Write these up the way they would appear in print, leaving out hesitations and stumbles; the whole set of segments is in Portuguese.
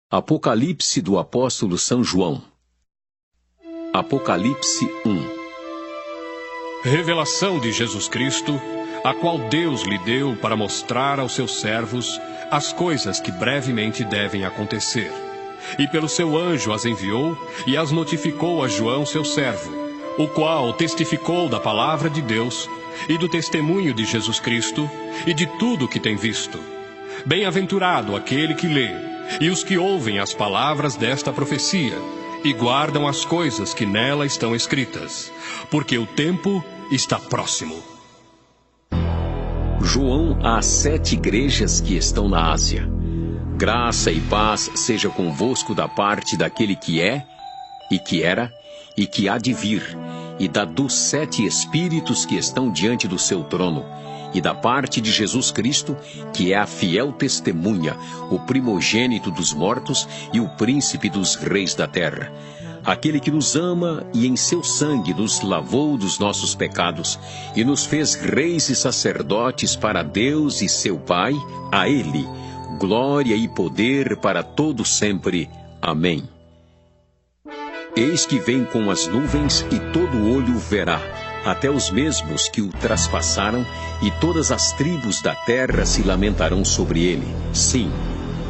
Apocalipse do apóstolo São João. Apocalipse 1. Revelação de Jesus Cristo, a qual Deus lhe deu para mostrar aos seus servos as coisas que brevemente devem acontecer. E pelo seu anjo as enviou e as notificou a João, seu servo, o qual testificou da palavra de Deus e do testemunho de Jesus Cristo e de tudo o que tem visto. Bem-aventurado aquele que lê e os que ouvem as palavras desta profecia e guardam as coisas que nela estão escritas, porque o tempo está próximo. João às 7 igrejas que estão na Ásia. Graça e paz seja convosco da parte daquele que é, e que era, e que há de vir, e da dos 7 Espíritos que estão diante do seu trono, e da parte de Jesus Cristo, que é a fiel testemunha, o primogênito dos mortos e o príncipe dos reis da terra. Aquele que nos ama e em seu sangue nos lavou dos nossos pecados e nos fez reis e sacerdotes para Deus e seu Pai, a Ele, glória e poder para todo sempre. Amém. Eis que vem com as nuvens e todo olho o verá, até os mesmos que o traspassaram, e todas as tribos da terra se lamentarão sobre ele. Sim.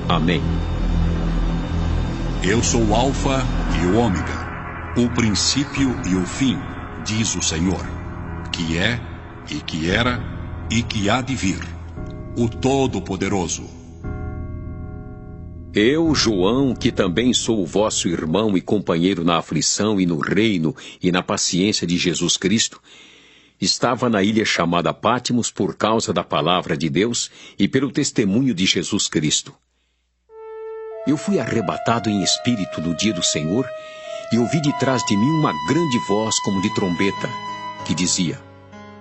Amém. Eu sou o Alfa e o Ômega, o princípio e o fim, diz o Senhor, que é, e que era, e que há de vir, o Todo-Poderoso. Eu, João, que também sou o vosso irmão e companheiro na aflição e no reino e na paciência de Jesus Cristo, estava na ilha chamada Pátimos por causa da palavra de Deus e pelo testemunho de Jesus Cristo. Eu fui arrebatado em espírito no dia do Senhor e ouvi de trás de mim uma grande voz como de trombeta, que dizia: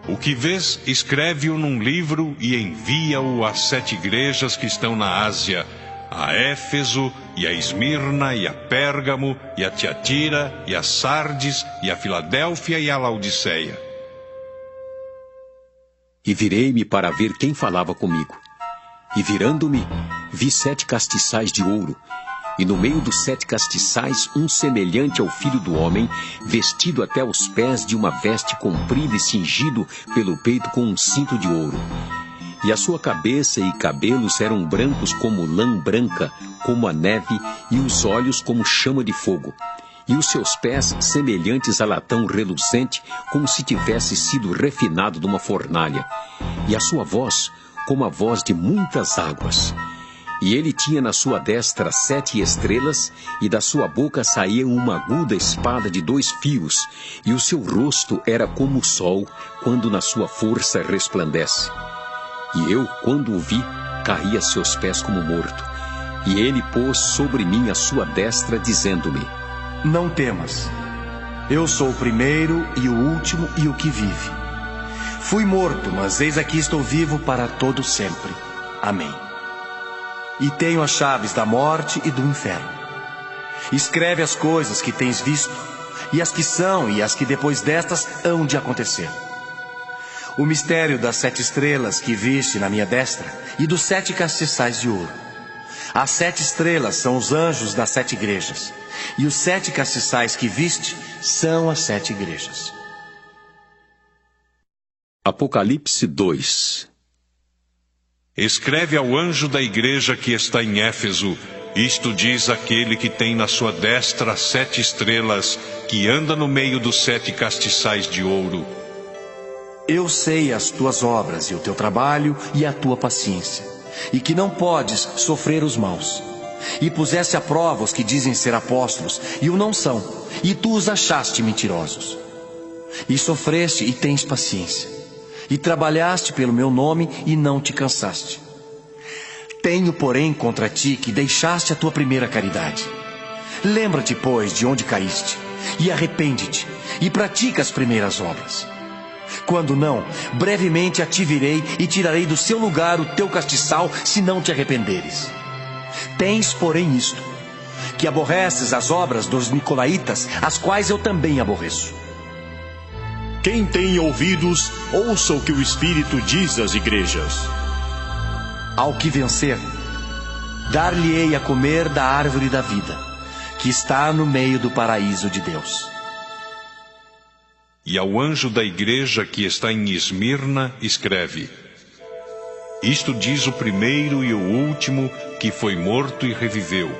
O que vês, escreve-o num livro e envia-o às 7 igrejas que estão na Ásia, a Éfeso, e a Esmirna, e a Pérgamo, e a Tiatira, e a Sardes, e a Filadélfia, e a Laodiceia. E virei-me para ver quem falava comigo. E virando-me, vi 7 castiçais de ouro, e no meio dos 7 castiçais um semelhante ao Filho do Homem, vestido até os pés de uma veste comprida e cingido pelo peito com um cinto de ouro. E a sua cabeça e cabelos eram brancos como lã branca, como a neve, e os olhos como chama de fogo. E os seus pés semelhantes a latão reluzente, como se tivesse sido refinado numa fornalha. E a sua voz como a voz de muitas águas. E ele tinha na sua destra 7 estrelas, e da sua boca saía uma aguda espada de 2 fios, e o seu rosto era como o sol, quando na sua força resplandece. E eu, quando o vi, caí a seus pés como morto. E ele pôs sobre mim a sua destra, dizendo-me: Não temas. Eu sou o primeiro e o último e o que vive. Fui morto, mas eis aqui estou vivo para todo sempre. Amém. E tenho as chaves da morte e do inferno. Escreve as coisas que tens visto, e as que são e as que depois destas hão de acontecer. O mistério das 7 estrelas que viste na minha destra e dos 7 castiçais de ouro. As 7 estrelas são os anjos das 7 igrejas, e os 7 castiçais que viste são as 7 igrejas. Apocalipse 2. Escreve ao anjo da igreja que está em Éfeso: Isto diz aquele que tem na sua destra 7 estrelas, que anda no meio dos 7 castiçais de ouro. Eu sei as tuas obras e o teu trabalho e a tua paciência, e que não podes sofrer os maus. E puseste à prova os que dizem ser apóstolos, e o não são, e tu os achaste mentirosos. E sofreste e tens paciência, e trabalhaste pelo meu nome e não te cansaste. Tenho, porém, contra ti que deixaste a tua primeira caridade. Lembra-te, pois, de onde caíste, e arrepende-te, e pratica as primeiras obras. Quando não, brevemente a ti virei e tirarei do seu lugar o teu castiçal, se não te arrependeres. Tens, porém, isto, que aborreces as obras dos nicolaítas, as quais eu também aborreço. Quem tem ouvidos, ouça o que o Espírito diz às igrejas. Ao que vencer, dar-lhe-ei a comer da árvore da vida, que está no meio do paraíso de Deus. E ao anjo da igreja que está em Esmirna, escreve: Isto diz o primeiro e o último, que foi morto e reviveu.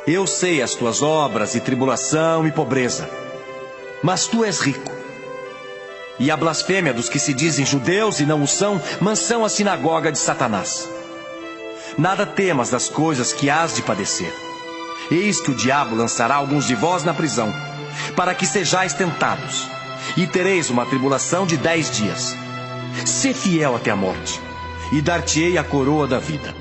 Eu sei as tuas obras e tribulação e pobreza, mas tu és rico. E a blasfêmia dos que se dizem judeus e não o são, mansão a sinagoga de Satanás. Nada temas das coisas que hás de padecer. Eis que o diabo lançará alguns de vós na prisão, para que sejais tentados, e tereis uma tribulação de 10 dias. Sê fiel até a morte, e dar-te-ei a coroa da vida.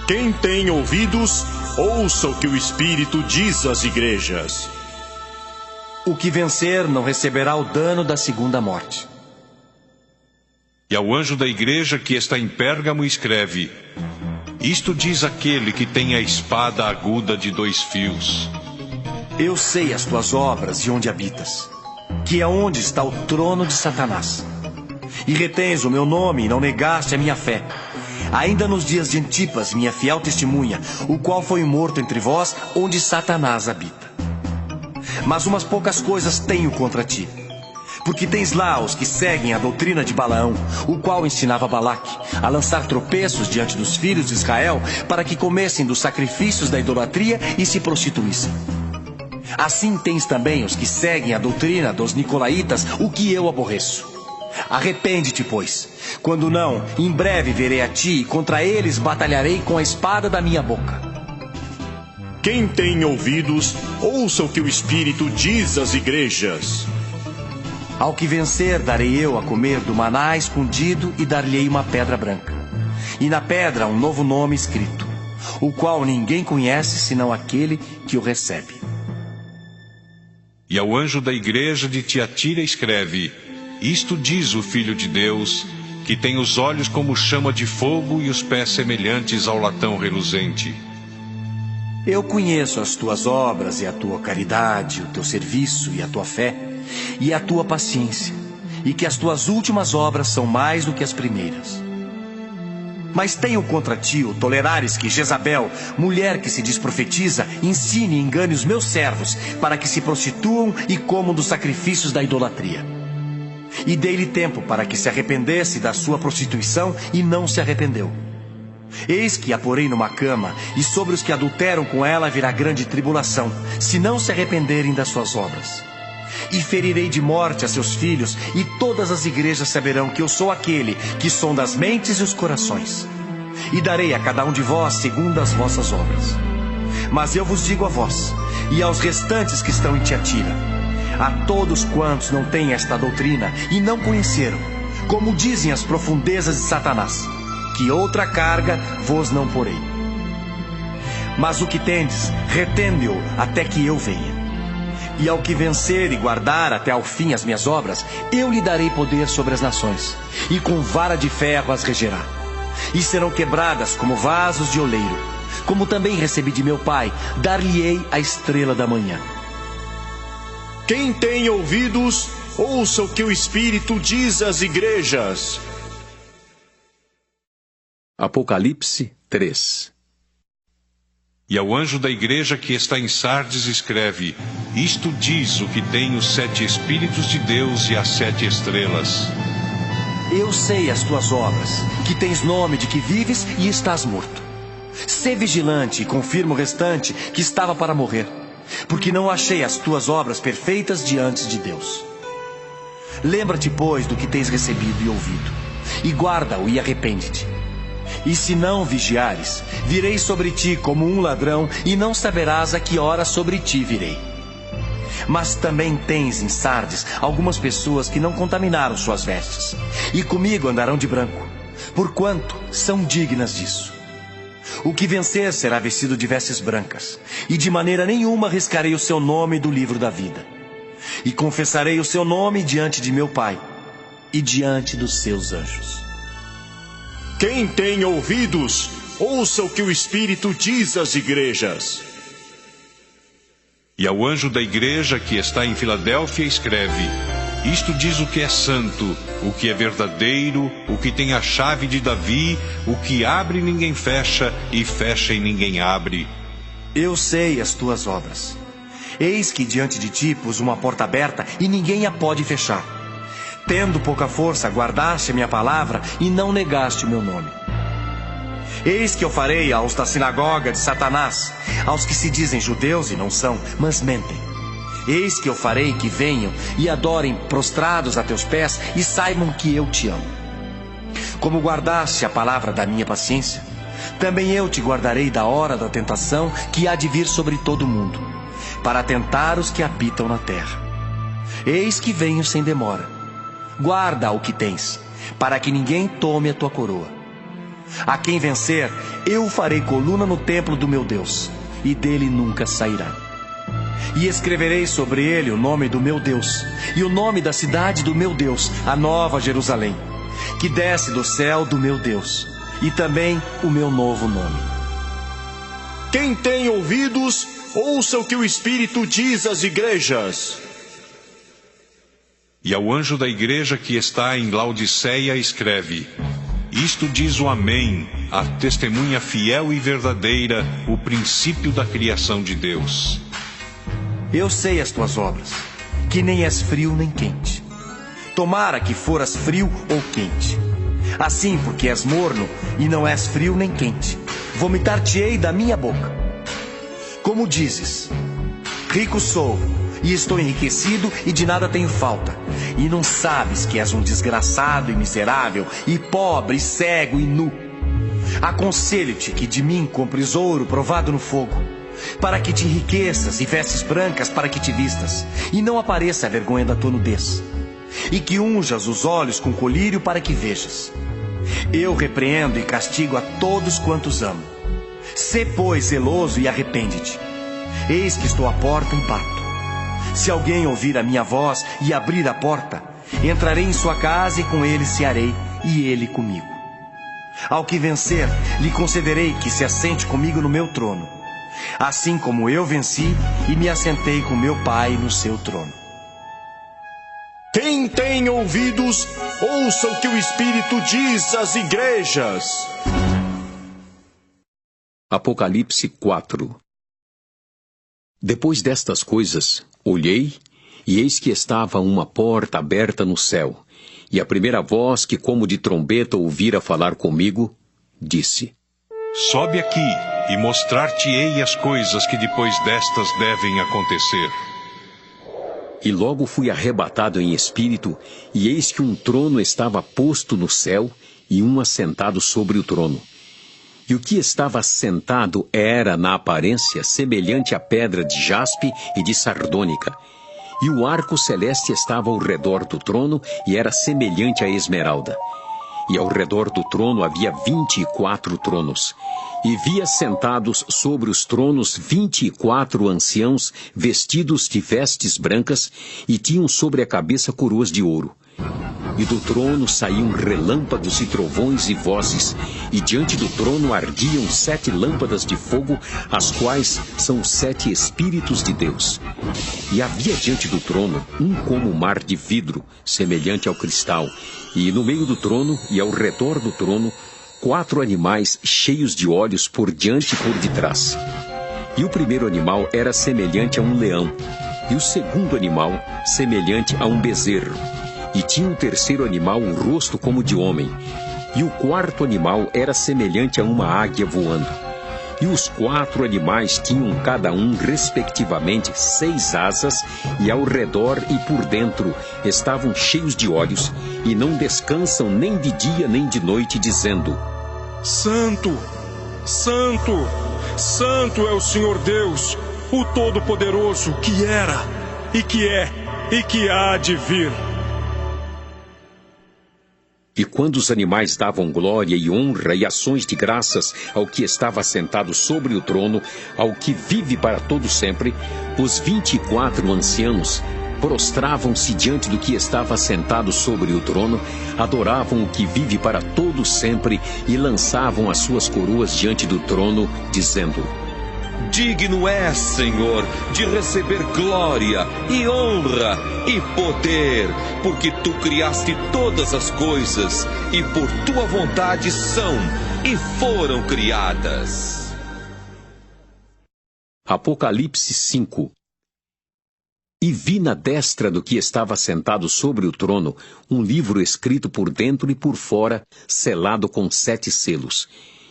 Quem tem ouvidos, ouça o que o Espírito diz às igrejas. O que vencer não receberá o dano da segunda morte. E ao anjo da igreja que está em Pérgamo, escreve: Isto diz aquele que tem a espada aguda de 2 fios. Eu sei as tuas obras e onde habitas, que é onde está o trono de Satanás. E retens o meu nome e não negaste a minha fé, ainda nos dias de Antipas, minha fiel testemunha, o qual foi morto entre vós, onde Satanás habita. Mas umas poucas coisas tenho contra ti, porque tens lá os que seguem a doutrina de Balaão, o qual ensinava Balaque a lançar tropeços diante dos filhos de Israel, para que comessem dos sacrifícios da idolatria e se prostituíssem. Assim tens também os que seguem a doutrina dos nicolaítas, o que eu aborreço. Arrepende-te, pois. Quando não, em breve virei a ti e contra eles batalharei com a espada da minha boca. Quem tem ouvidos, ouça o que o Espírito diz às igrejas. Ao que vencer, darei eu a comer do maná escondido e dar-lhe-ei uma pedra branca. E na pedra um novo nome escrito, o qual ninguém conhece senão aquele que o recebe. E ao anjo da igreja de Tiatira escreve: Isto diz o Filho de Deus, que tem os olhos como chama de fogo e os pés semelhantes ao latão reluzente. Eu conheço as tuas obras e a tua caridade, o teu serviço e a tua fé, e a tua paciência, e que as tuas últimas obras são mais do que as primeiras. Mas tenho contra ti o tolerares que Jezabel, mulher que se diz profetiza, ensine e engane os meus servos, para que se prostituam e comam dos sacrifícios da idolatria. E dei-lhe tempo para que se arrependesse da sua prostituição, e não se arrependeu. Eis que a porei numa cama, e sobre os que adulteram com ela virá grande tribulação, se não se arrependerem das suas obras. E ferirei de morte a seus filhos, e todas as igrejas saberão que eu sou aquele que sonda as mentes e os corações. E darei a cada um de vós segundo as vossas obras. Mas eu vos digo a vós, e aos restantes que estão em Tiatira, a todos quantos não têm esta doutrina e não conheceram, como dizem as profundezas de Satanás, que outra carga vos não porei. Mas o que tendes, retende-o até que eu venha. E ao que vencer e guardar até ao fim as minhas obras, eu lhe darei poder sobre as nações, e com vara de ferro as regerá. E serão quebradas como vasos de oleiro, como também recebi de meu Pai, dar-lhe-ei a estrela da manhã. Quem tem ouvidos, ouça o que o Espírito diz às igrejas. Apocalipse 3. E ao anjo da igreja que está em Sardes escreve: Isto diz o que tem os 7 Espíritos de Deus e as 7 estrelas. Eu sei as tuas obras, que tens nome de que vives e estás morto. Sê vigilante e confirma o restante que estava para morrer, porque não achei as tuas obras perfeitas diante de Deus. Lembra-te, pois, do que tens recebido e ouvido, e guarda-o e arrepende-te. E se não vigiares, virei sobre ti como um ladrão, e não saberás a que hora sobre ti virei. Mas também tens em Sardes algumas pessoas que não contaminaram suas vestes, e comigo andarão de branco, porquanto são dignas disso. O que vencer será vestido de vestes brancas, e de maneira nenhuma riscarei o seu nome do livro da vida. E confessarei o seu nome diante de meu Pai, e diante dos seus anjos. Quem tem ouvidos, ouça o que o Espírito diz às igrejas. E ao anjo da igreja que está em Filadélfia escreve: Isto diz o que é santo, o que é verdadeiro, o que tem a chave de Davi, o que abre e ninguém fecha, e fecha e ninguém abre. Eu sei as tuas obras. Eis que diante de ti pus uma porta aberta e ninguém a pode fechar. Tendo pouca força, guardaste a minha palavra e não negaste o meu nome. Eis que eu farei aos da sinagoga de Satanás, aos que se dizem judeus e não são, mas mentem. Eis que eu farei que venham e adorem prostrados a teus pés e saibam que eu te amo. Como guardaste a palavra da minha paciência, também eu te guardarei da hora da tentação que há de vir sobre todo o mundo, para tentar os que habitam na terra. Eis que venho sem demora. Guarda o que tens, para que ninguém tome a tua coroa. A quem vencer, eu farei coluna no templo do meu Deus, e dele nunca sairá. E escreverei sobre ele o nome do meu Deus, e o nome da cidade do meu Deus, a nova Jerusalém, que desce do céu do meu Deus, e também o meu novo nome. Quem tem ouvidos, ouça o que o Espírito diz às igrejas. E ao anjo da igreja que está em Laodiceia escreve: Isto diz o Amém, a testemunha fiel e verdadeira, o princípio da criação de Deus. Eu sei as tuas obras, que nem és frio nem quente. Tomara que foras frio ou quente. Assim, porque és morno e não és frio nem quente, vomitar-te-ei da minha boca. Como dizes: rico sou, e estou enriquecido e de nada tenho falta, e não sabes que és um desgraçado e miserável, e pobre, e cego e nu. Aconselho-te que de mim compres ouro provado no fogo, para que te enriqueças, e vestes brancas para que te vistas, e não apareça a vergonha da tua nudez, e que unjas os olhos com colírio para que vejas. Eu repreendo e castigo a todos quantos amo. Sê, pois, zeloso e arrepende-te. Eis que estou à porta e bato. Se alguém ouvir a minha voz e abrir a porta, entrarei em sua casa e com ele cearei, e ele comigo. Ao que vencer, lhe concederei que se assente comigo no meu trono, assim como eu venci e me assentei com meu Pai no seu trono. Quem tem ouvidos, ouça o que o Espírito diz às igrejas. Apocalipse 4. Depois destas coisas, olhei, e eis que estava uma porta aberta no céu, e a primeira voz que como de trombeta ouvira falar comigo, disse: Sobe aqui, e mostrar-te-ei as coisas que depois destas devem acontecer. E logo fui arrebatado em espírito, e eis que um trono estava posto no céu, e um assentado sobre o trono. E o que estava assentado era, na aparência, semelhante à pedra de jaspe e de sardônica. E o arco celeste estava ao redor do trono, e era semelhante à esmeralda. E ao redor do trono havia 24 tronos. E via sentados sobre os tronos 24 anciãos, vestidos de vestes brancas, e tinham sobre a cabeça coroas de ouro. E do trono saíam relâmpagos e trovões e vozes, e diante do trono ardiam 7 lâmpadas de fogo, as quais são os 7 Espíritos de Deus. E havia diante do trono um como mar de vidro, semelhante ao cristal, e no meio do trono e ao redor do trono 4 animais cheios de olhos por diante e por detrás. E o primeiro animal era semelhante a um leão, e o segundo animal semelhante a um bezerro. E tinha um terceiro animal um rosto como de homem, e o quarto animal era semelhante a uma águia voando. E os 4 animais tinham cada um, respectivamente, 6 asas, e ao redor e por dentro estavam cheios de olhos, e não descansam nem de dia nem de noite, dizendo: Santo, Santo, Santo é o Senhor Deus, o Todo-Poderoso, que era, e que é, e que há de vir. E quando os animais davam glória e honra e ações de graças ao que estava sentado sobre o trono, ao que vive para todo sempre, os 24 anciãos prostravam-se diante do que estava sentado sobre o trono, adoravam o que vive para todo sempre e lançavam as suas coroas diante do trono, dizendo: Digno és, Senhor, de receber glória e honra e poder, porque tu criaste todas as coisas e por tua vontade são e foram criadas. Apocalipse 5. E vi na destra do que estava sentado sobre o trono um livro escrito por dentro e por fora, selado com 7 selos.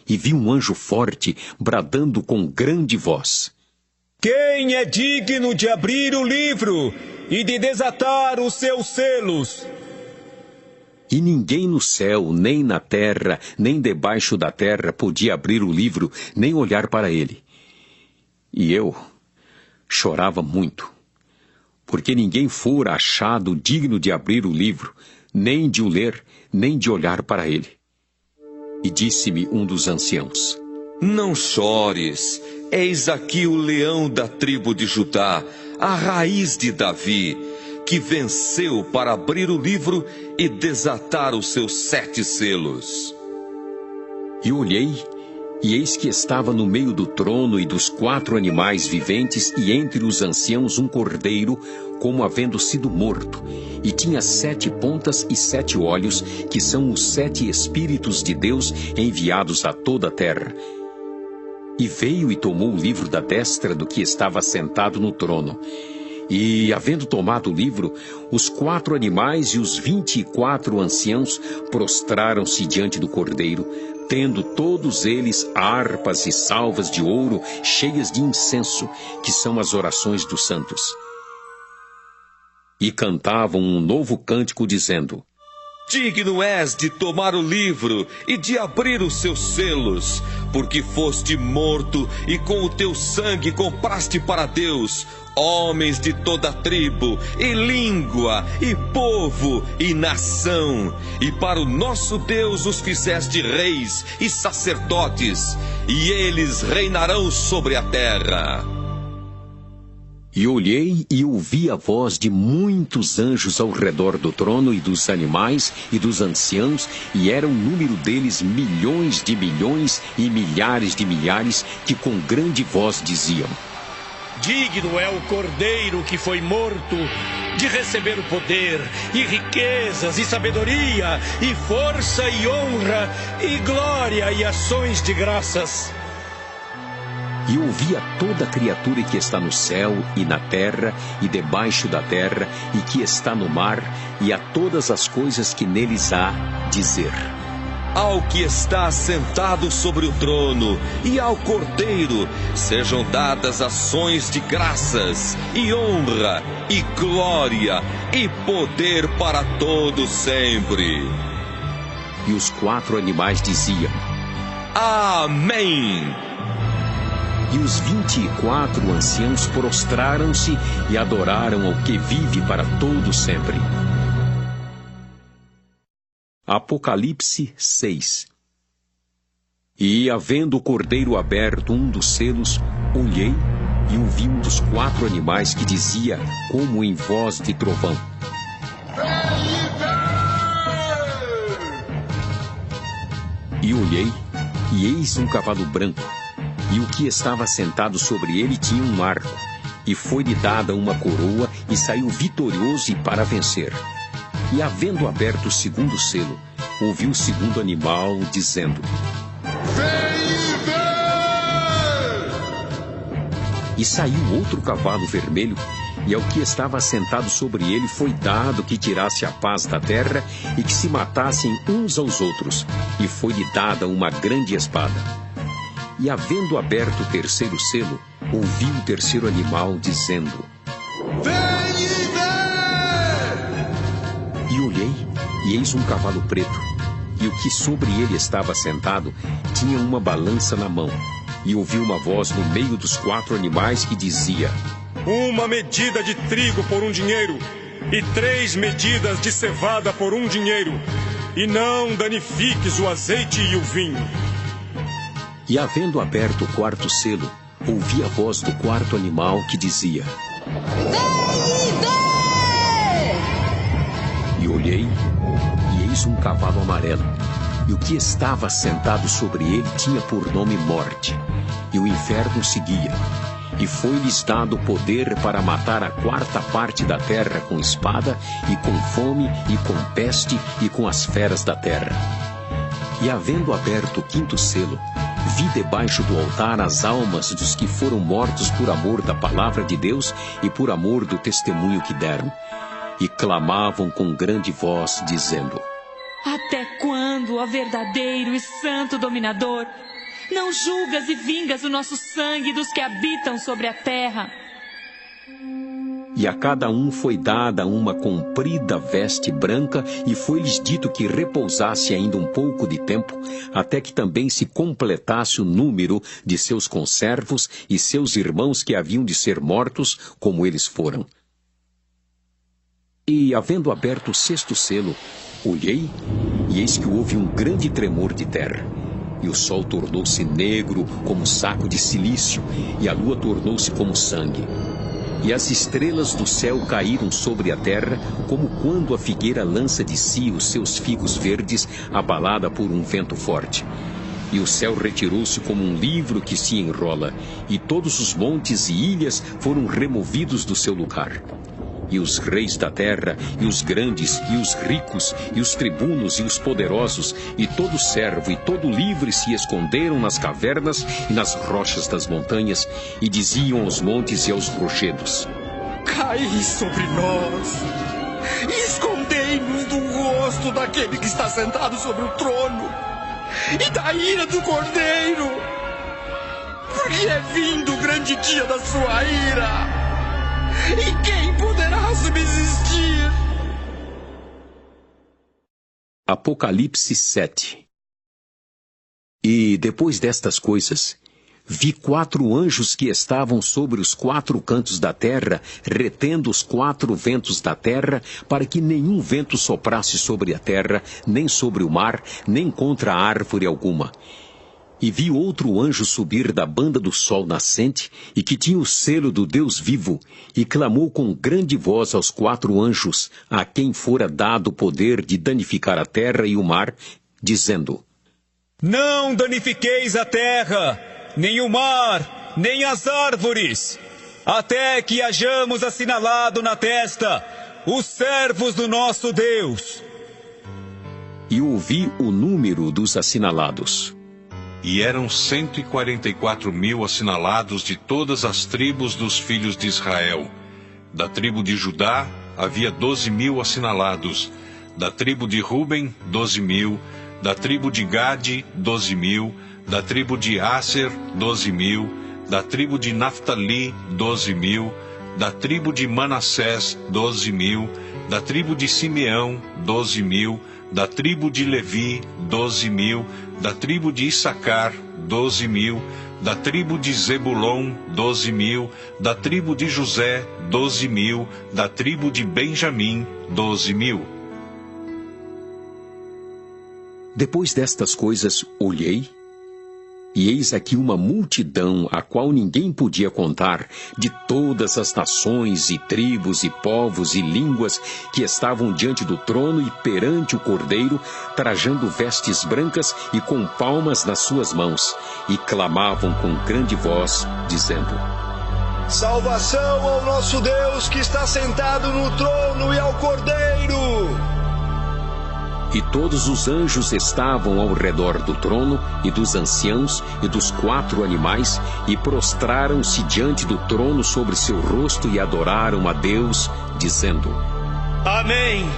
E vi um anjo forte, bradando com grande voz: Quem é digno de abrir o livro e de desatar os seus selos? E ninguém no céu, nem na terra, nem debaixo da terra podia abrir o livro, nem olhar para ele. E eu chorava muito, porque ninguém fora achado digno de abrir o livro, nem de o ler, nem de olhar para ele. E disse-me um dos anciãos: Não chores, eis aqui o leão da tribo de Judá, a raiz de Davi, que venceu para abrir o livro e desatar os seus 7 selos. E olhei, e eis que estava no meio do trono e dos 4 animais viventes, e entre os anciãos um cordeiro, como havendo sido morto, e tinha 7 pontas e 7 olhos, que são os 7 Espíritos de Deus enviados a toda a terra. E veio e tomou o livro da destra do que estava sentado no trono. E, havendo tomado o livro, os 4 animais e os 24 anciãos prostraram-se diante do cordeiro, tendo todos eles harpas e salvas de ouro cheias de incenso, que são as orações dos santos. E cantavam um novo cântico, dizendo: Digno és de tomar o livro e de abrir os seus selos, porque foste morto e com o teu sangue compraste para Deus homens de toda tribo, e língua, e povo, e nação, e para o nosso Deus os fizeste reis e sacerdotes, e eles reinarão sobre a terra. E olhei e ouvi a voz de muitos anjos ao redor do trono e dos animais e dos anciãos, e era o número deles milhões de milhões e milhares de milhares, que com grande voz diziam: Digno é o cordeiro que foi morto de receber o poder, e riquezas, e sabedoria, e força, e honra, e glória, e ações de graças. E ouvi a toda criatura que está no céu e na terra e debaixo da terra e que está no mar, e a todas as coisas que neles há, dizer: Ao que está sentado sobre o trono e ao Cordeiro sejam dadas ações de graças, e honra, e glória, e poder para todos sempre. E os 4 animais diziam: Amém. E os 24 anciãos prostraram-se e adoraram ao que vive para todo sempre. Apocalipse 6. E, havendo o cordeiro aberto um dos selos, olhei e ouvi um dos 4 animais que dizia, como em voz de trovão: E olhei, e eis um cavalo branco, e o que estava sentado sobre ele tinha um arco, e foi-lhe dada uma coroa, e saiu vitorioso e para vencer. E, havendo aberto o segundo selo, ouvi o segundo animal dizendo: E saiu outro cavalo vermelho, e ao que estava sentado sobre ele foi dado que tirasse a paz da terra e que se matassem uns aos outros, e foi-lhe dada uma grande espada. E, havendo aberto o terceiro selo, ouvi o terceiro animal dizendo: E olhei, e eis um cavalo preto, e o que sobre ele estava sentado tinha uma balança na mão. E ouvi uma voz no meio dos 4 animais que dizia: Uma medida de trigo por 1 dinheiro, e 3 medidas de cevada por 1 dinheiro, e não danifiques o azeite e o vinho. E, havendo aberto o 4º selo, ouvi a voz do 4º animal que dizia: E olhei, e eis um cavalo amarelo, e o que estava sentado sobre ele tinha por nome Morte, e o inferno seguia. E foi-lhes dado poder para matar a 4ª da terra com espada, e com fome, e com peste, e com as feras da terra. E havendo aberto o 5º selo, vi debaixo do altar as almas dos que foram mortos por amor da palavra de Deus e por amor do testemunho que deram. E clamavam com grande voz, dizendo: Até quando, ó verdadeiro e santo dominador, não julgas e vingas o nosso sangue dos que habitam sobre a terra? E a cada um foi dada uma comprida veste branca, e foi-lhes dito que repousasse ainda um pouco de tempo, até que também se completasse o número de seus conservos e seus irmãos que haviam de ser mortos, como eles foram. E, havendo aberto o 6º selo, olhei, e eis que houve um grande tremor de terra. E o sol tornou-se negro como saco de cilício, e a lua tornou-se como sangue. E as estrelas do céu caíram sobre a terra, como quando a figueira lança de si os seus figos verdes, abalada por um vento forte. E o céu retirou-se como um livro que se enrola, e todos os montes e ilhas foram removidos do seu lugar. E os reis da terra, e os grandes, e os ricos, e os tribunos, e os poderosos, e todo servo, e todo livre se esconderam nas cavernas e nas rochas das montanhas, e diziam aos montes e aos rochedos: Caí sobre nós, e escondei-nos do rosto daquele que está sentado sobre o trono, e da ira do Cordeiro, porque é vindo o grande dia da sua ira. E quem poderá subsistir? Apocalipse 7. E depois destas coisas, vi 4 anjos que estavam sobre os 4 cantos da terra, retendo os 4 ventos da terra, para que nenhum vento soprasse sobre a terra, nem sobre o mar, nem contra árvore alguma. E vi outro anjo subir da banda do sol nascente, e que tinha o selo do Deus vivo, e clamou com grande voz aos 4 anjos, a quem fora dado o poder de danificar a terra e o mar, dizendo: Não danifiqueis a terra, nem o mar, nem as árvores, até que hajamos assinalado na testa os servos do nosso Deus. E ouvi o número dos assinalados. E eram 144.000 assinalados de todas as tribos dos filhos de Israel. Da tribo de Judá havia 12.000 assinalados. Da tribo de Ruben, 12.000. Da tribo de Gade, 12.000. Da tribo de Aser, 12.000. Da tribo de Naftali, 12.000. Da tribo de Manassés, 12.000. Da tribo de Simeão, 12.000. Da tribo de Levi, 12.000. Da tribo de Issacar, 12.000. Da tribo de Zebulon, 12.000. Da tribo de José, 12.000. Da tribo de Benjamim, 12.000. Depois destas coisas, olhei, e eis aqui uma multidão, a qual ninguém podia contar, de todas as nações e tribos e povos e línguas, que estavam diante do trono e perante o Cordeiro, trajando vestes brancas e com palmas nas suas mãos, e clamavam com grande voz, dizendo: Salvação ao nosso Deus que está sentado no trono e ao Cordeiro! E todos os anjos estavam ao redor do trono, e dos anciãos, e dos 4 animais, e prostraram-se diante do trono sobre seu rosto, e adoraram a Deus, dizendo: Amém!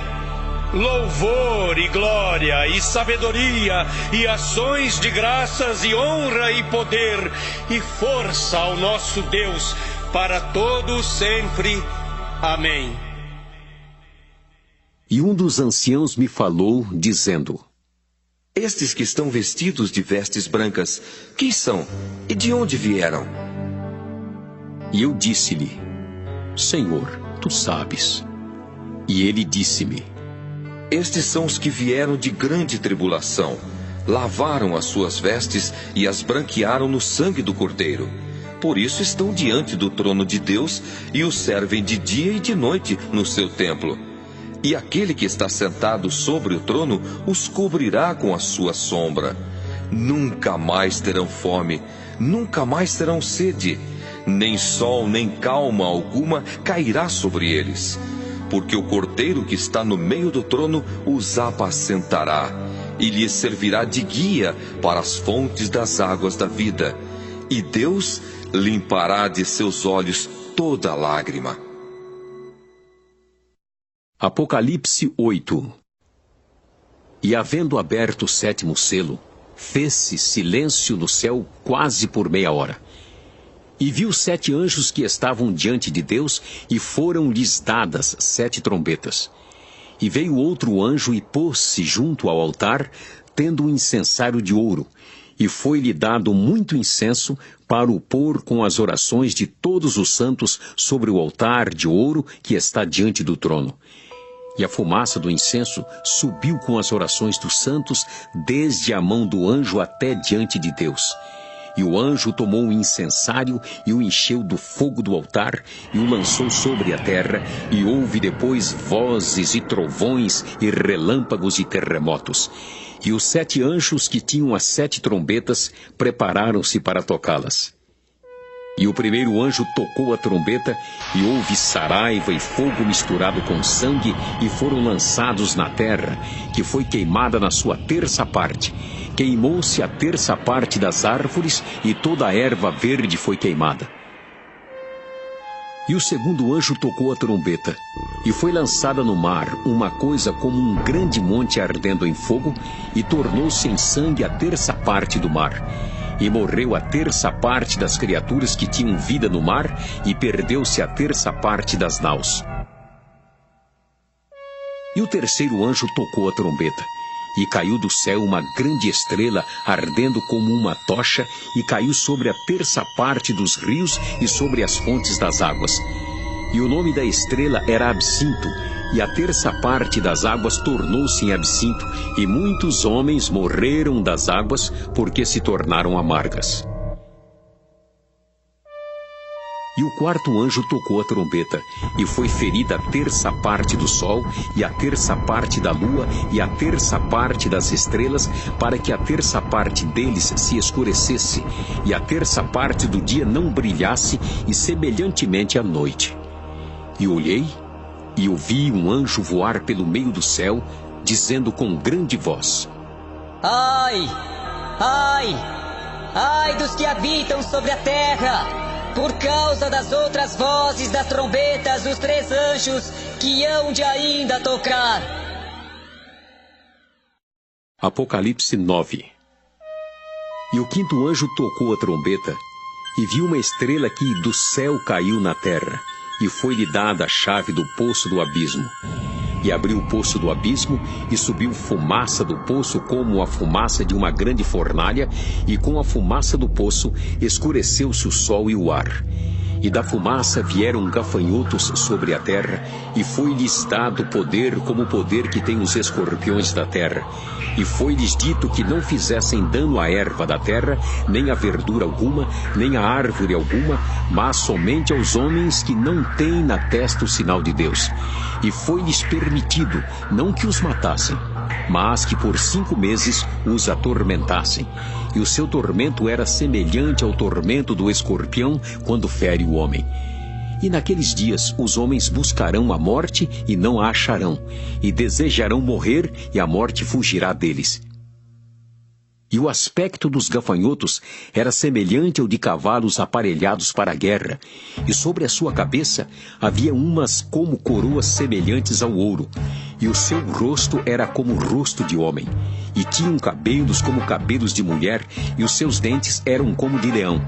Louvor e glória e sabedoria e ações de graças e honra e poder e força ao nosso Deus para todos sempre. Amém. E um dos anciãos me falou, dizendo: Estes que estão vestidos de vestes brancas, quem são e de onde vieram? E eu disse-lhe: Senhor, tu sabes. E ele disse-me: Estes são os que vieram de grande tribulação, lavaram as suas vestes e as branquearam no sangue do Cordeiro. Por isso estão diante do trono de Deus e o servem de dia e de noite no seu templo. E aquele que está sentado sobre o trono os cobrirá com a sua sombra. Nunca mais terão fome, nunca mais terão sede, nem sol nem calma alguma cairá sobre eles, porque o Cordeiro que está no meio do trono os apacentará e lhes servirá de guia para as fontes das águas da vida, e Deus limpará de seus olhos toda lágrima. Apocalipse 8. E havendo aberto o 7º selo, fez-se silêncio no céu quase por meia hora. E viu 7 anjos que estavam diante de Deus, e foram-lhes dadas 7 trombetas. E veio outro anjo e pôs-se junto ao altar, tendo um incensário de ouro, e foi-lhe dado muito incenso para o pôr com as orações de todos os santos sobre o altar de ouro que está diante do trono. E a fumaça do incenso subiu com as orações dos santos, desde a mão do anjo até diante de Deus. E o anjo tomou o incensário e o encheu do fogo do altar e o lançou sobre a terra, e houve depois vozes e trovões e relâmpagos e terremotos. E os 7 anjos que tinham as 7 trombetas prepararam-se para tocá-las. E o primeiro anjo tocou a trombeta, e houve saraiva e fogo misturado com sangue, e foram lançados na terra, que foi queimada na sua terça parte. Queimou-se a terça parte das árvores, e toda a erva verde foi queimada. E o segundo anjo tocou a trombeta, e foi lançada no mar uma coisa como um grande monte ardendo em fogo, e tornou-se em sangue a terça parte do mar. E morreu a terça parte das criaturas que tinham vida no mar, e perdeu-se a terça parte das naus. E o terceiro anjo tocou a trombeta, e caiu do céu uma grande estrela, ardendo como uma tocha, e caiu sobre a terça parte dos rios e sobre as fontes das águas. E o nome da estrela era Absinto, e a terça parte das águas tornou-se em absinto, e muitos homens morreram das águas, porque se tornaram amargas. E o quarto anjo tocou a trombeta, e foi ferida a terça parte do sol, e a terça parte da lua, e a terça parte das estrelas, para que a terça parte deles se escurecesse, e a terça parte do dia não brilhasse, e semelhantemente à noite. E olhei, e ouvi um anjo voar pelo meio do céu, dizendo com grande voz: Ai! Ai! Ai dos que habitam sobre a terra, por causa das outras vozes das trombetas dos 3 anjos que hão de ainda tocar. Apocalipse 9. E o quinto anjo tocou a trombeta, e viu uma estrela que do céu caiu na terra, e foi-lhe dada a chave do poço do abismo. E abriu o poço do abismo, e subiu fumaça do poço como a fumaça de uma grande fornalha, e com a fumaça do poço escureceu-se o sol e o ar. E da fumaça vieram gafanhotos sobre a terra, e foi-lhes dado poder como o poder que tem os escorpiões da terra. E foi-lhes dito que não fizessem dano à erva da terra, nem à verdura alguma, nem à árvore alguma, mas somente aos homens que não têm na testa o sinal de Deus. E foi-lhes permitido, não que os matassem, mas que por 5 meses os atormentassem. E o seu tormento era semelhante ao tormento do escorpião quando fere o homem. E naqueles dias os homens buscarão a morte e não a acharão, e desejarão morrer e a morte fugirá deles. E o aspecto dos gafanhotos era semelhante ao de cavalos aparelhados para a guerra, e sobre a sua cabeça havia umas como coroas semelhantes ao ouro, e o seu rosto era como o rosto de homem, e tinham cabelos como cabelos de mulher, e os seus dentes eram como de leão.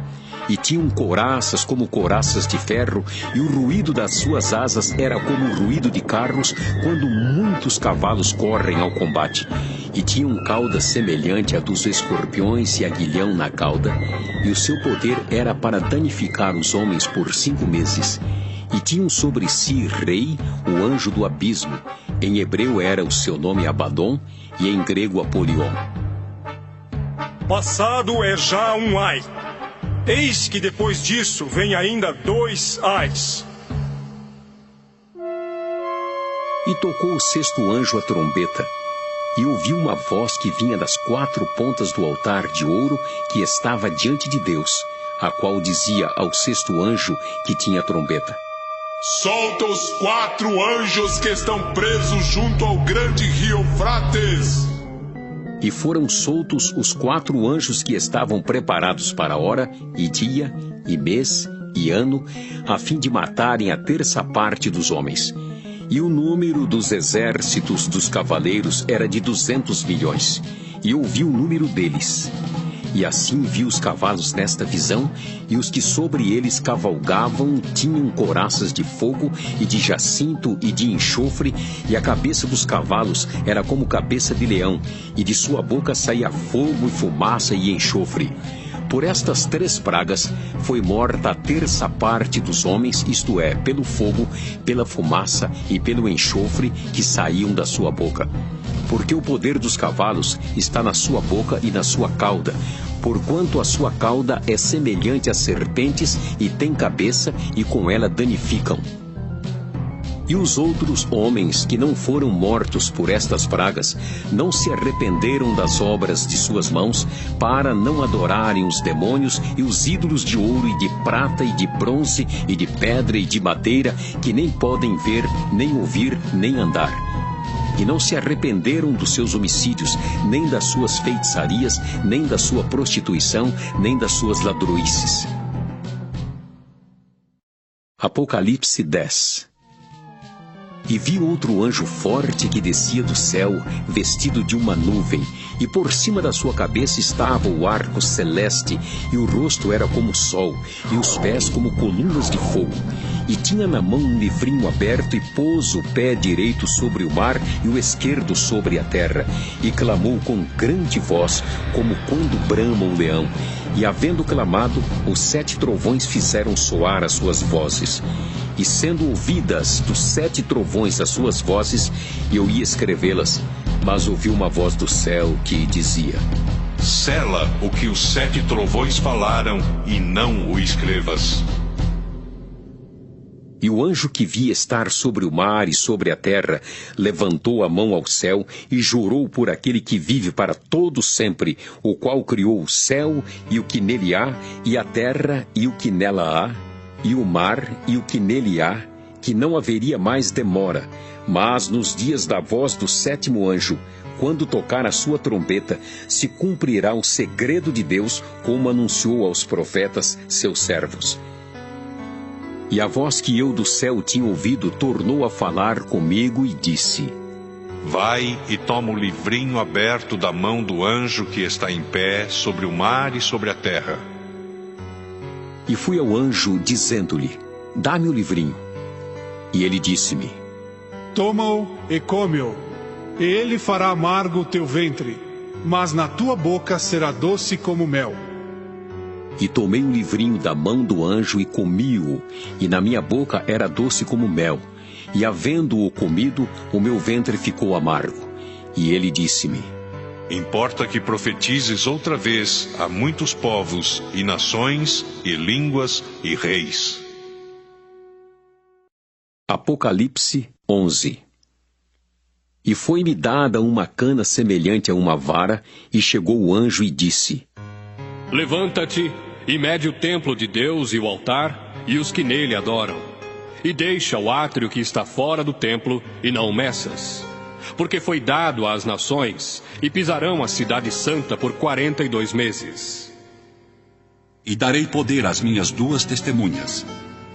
E tinham couraças como couraças de ferro, e o ruído das suas asas era como o ruído de carros quando muitos cavalos correm ao combate. E tinham cauda semelhante à dos escorpiões e aguilhão na cauda, e o seu poder era para danificar os homens por 5 meses. E tinham sobre si rei, o anjo do abismo. Em hebreu era o seu nome Abaddon, e em grego Apolion. Passado é já um ai. Eis que depois disso vem ainda 2 ais. E tocou o 6º anjo a trombeta, E ouvi uma voz que vinha das 4 pontas do altar de ouro que estava diante de Deus, a qual dizia ao 6º anjo que tinha a trombeta: solta os 4 anjos que estão presos junto ao grande rio Eufrates. E foram soltos os 4 anjos que estavam preparados para a hora, e dia, e mês, e ano, a fim de matarem a 1/3 parte dos homens. E o número dos exércitos dos cavaleiros era de 200 milhões. E ouvi o número deles. E assim vi os cavalos nesta visão, e os que sobre eles cavalgavam tinham couraças de fogo, e de jacinto, e de enxofre, e a cabeça dos cavalos era como cabeça de leão, e de sua boca saía fogo e fumaça e enxofre. Por estas 3 pragas foi morta a 1/3 parte dos homens, isto é, pelo fogo, pela fumaça e pelo enxofre que saíam da sua boca. Porque o poder dos cavalos está na sua boca e na sua cauda, porquanto a sua cauda é semelhante a serpentes e tem cabeça, e com ela danificam. E os outros homens que não foram mortos por estas pragas não se arrependeram das obras de suas mãos, para não adorarem os demônios e os ídolos de ouro e de prata e de bronze e de pedra e de madeira, que nem podem ver, nem ouvir, nem andar. E não se arrependeram dos seus homicídios, nem das suas feitiçarias, nem da sua prostituição, nem das suas ladroices. Apocalipse 10. E vi outro anjo forte que descia do céu, vestido de uma nuvem, e por cima da sua cabeça estava o arco celeste, e o rosto era como o sol, e os pés como colunas de fogo. E tinha na mão um livrinho aberto, e pôs o pé direito sobre o mar e o esquerdo sobre a terra, e clamou com grande voz, como quando brama um leão. E havendo clamado, os 7 trovões fizeram soar as suas vozes. E sendo ouvidas dos 7 trovões as suas vozes, eu ia escrevê-las, mas ouvi uma voz do céu que dizia: sela o que os 7 trovões falaram, e não o escrevas. E o anjo que vi estar sobre o mar e sobre a terra levantou a mão ao céu e jurou por aquele que vive para todo sempre, o qual criou o céu e o que nele há, e a terra e o que nela há, e o mar e o que nele há, que não haveria mais demora, mas nos dias da voz do 7º anjo, quando tocar a sua trombeta, se cumprirá o segredo de Deus, como anunciou aos profetas, seus servos. E a voz que eu do céu tinha ouvido tornou a falar comigo e disse: vai e toma o livrinho aberto da mão do anjo que está em pé sobre o mar e sobre a terra. E fui ao anjo, dizendo-lhe: dá-me o livrinho. E ele disse-me: toma-o e come-o, e ele fará amargo o teu ventre, mas na tua boca será doce como mel. E tomei o livrinho da mão do anjo e comi-o, e na minha boca era doce como mel. E havendo-o comido, o meu ventre ficou amargo. E ele disse-me: importa que profetizes outra vez a muitos povos, e nações, e línguas, e reis. Apocalipse 11. E foi-me dada uma cana semelhante a uma vara, e chegou o anjo e disse: levanta-te e mede o templo de Deus e o altar, e os que nele adoram. E deixa o átrio que está fora do templo, e não o meças. Porque foi dado às nações, e pisarão a cidade santa por 42 meses. E darei poder às minhas 2 testemunhas,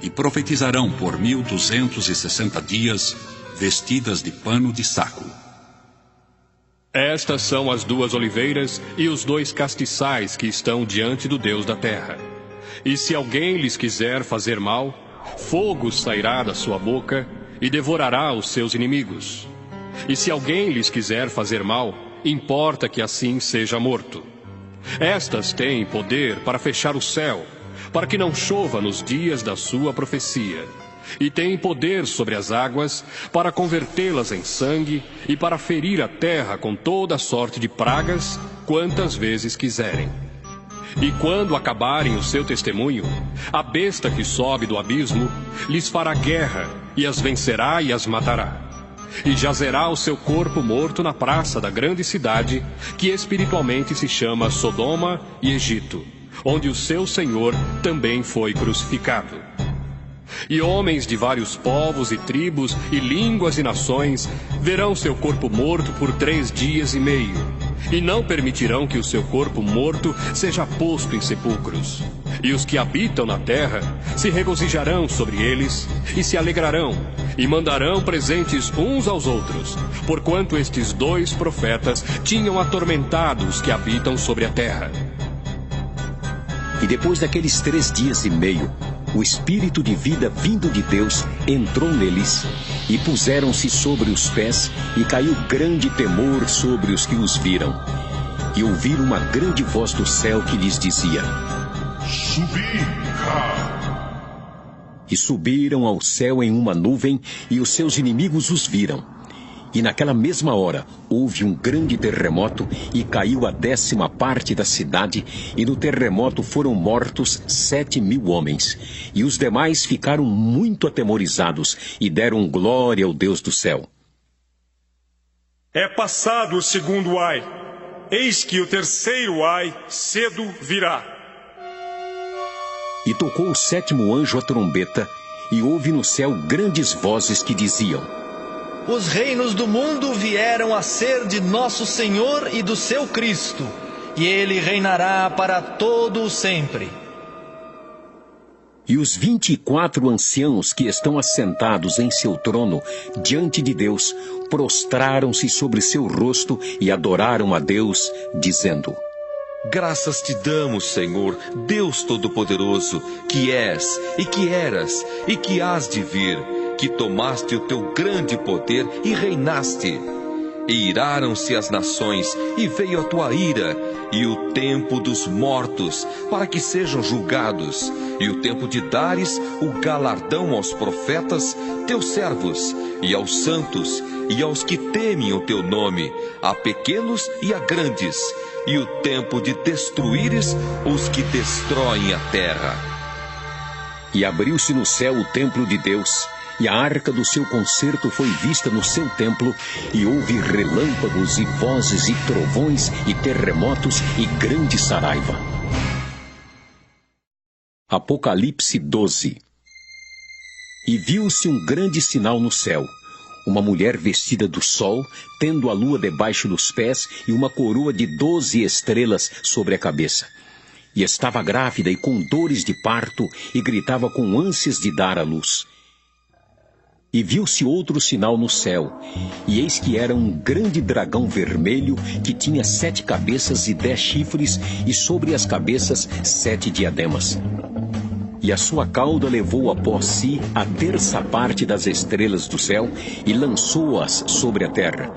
e profetizarão por 1260 dias, vestidas de pano de saco. Estas são as 2 oliveiras e os 2 castiçais que estão diante do Deus da terra. E se alguém lhes quiser fazer mal, fogo sairá da sua boca e devorará os seus inimigos. E se alguém lhes quiser fazer mal, importa que assim seja morto. Estas têm poder para fechar o céu, para que não chova nos dias da sua profecia. E têm poder sobre as águas, para convertê-las em sangue, e para ferir a terra com toda sorte de pragas, quantas vezes quiserem. E quando acabarem o seu testemunho, a besta que sobe do abismo lhes fará guerra, e as vencerá e as matará. e jazerá o seu corpo morto na praça da grande cidade, que espiritualmente se chama Sodoma e Egito, onde o seu Senhor também foi crucificado. E homens de vários povos e tribos e línguas e nações verão seu corpo morto por 3 dias e meio, e não permitirão que o seu corpo morto seja posto em sepulcros. E os que habitam na terra se regozijarão sobre eles e se alegrarão, e mandarão presentes uns aos outros, porquanto estes 2 profetas tinham atormentado os que habitam sobre a terra. E depois daqueles 3 dias e meio, o Espírito de vida vindo de Deus entrou neles, e puseram-se sobre os pés, e caiu grande temor sobre os que os viram. E ouviram uma grande voz do céu que lhes dizia: Subi cá. E subiram ao céu em uma nuvem, e os seus inimigos os viram. E naquela mesma hora houve um grande terremoto, e caiu a 10ª parte da cidade, e no terremoto foram mortos 7.000 homens. E os demais ficaram muito atemorizados, e deram glória ao Deus do céu. É passado o 2º ai, eis que o 3º ai cedo virá. E tocou o 7º anjo a trombeta, e houve no céu grandes vozes que diziam: Os reinos do mundo vieram a ser de nosso Senhor e do seu Cristo, e ele reinará para todo o sempre. E os 24 anciãos que estão assentados em seu trono diante de Deus prostraram-se sobre seu rosto e adoraram a Deus, dizendo: Graças te damos, Senhor, Deus Todo-Poderoso, que és, e que eras, e que hás de vir, que tomaste o teu grande poder e reinaste. E iraram-se as nações, e veio a tua ira, e o tempo dos mortos, para que sejam julgados, e o tempo de dares o galardão aos profetas, teus servos, e aos santos, e aos que temem o teu nome, a pequenos e a grandes, e o tempo de destruíres os que destroem a terra. E abriu-se no céu o templo de Deus, e a arca do seu concerto foi vista no seu templo, e houve relâmpagos e vozes e trovões e terremotos e grande saraiva. Apocalipse 12. E viu-se um grande sinal no céu, uma mulher vestida do sol, tendo a lua debaixo dos pés e uma coroa de 12 estrelas sobre a cabeça. E estava grávida e com dores de parto, e gritava com ânsias de dar à luz. E viu-se outro sinal no céu, e eis que era um grande dragão vermelho, que tinha 7 cabeças e 10 chifres, e sobre as cabeças 7 diademas. E a sua cauda levou após si a 1/3 parte das estrelas do céu, e lançou-as sobre a terra.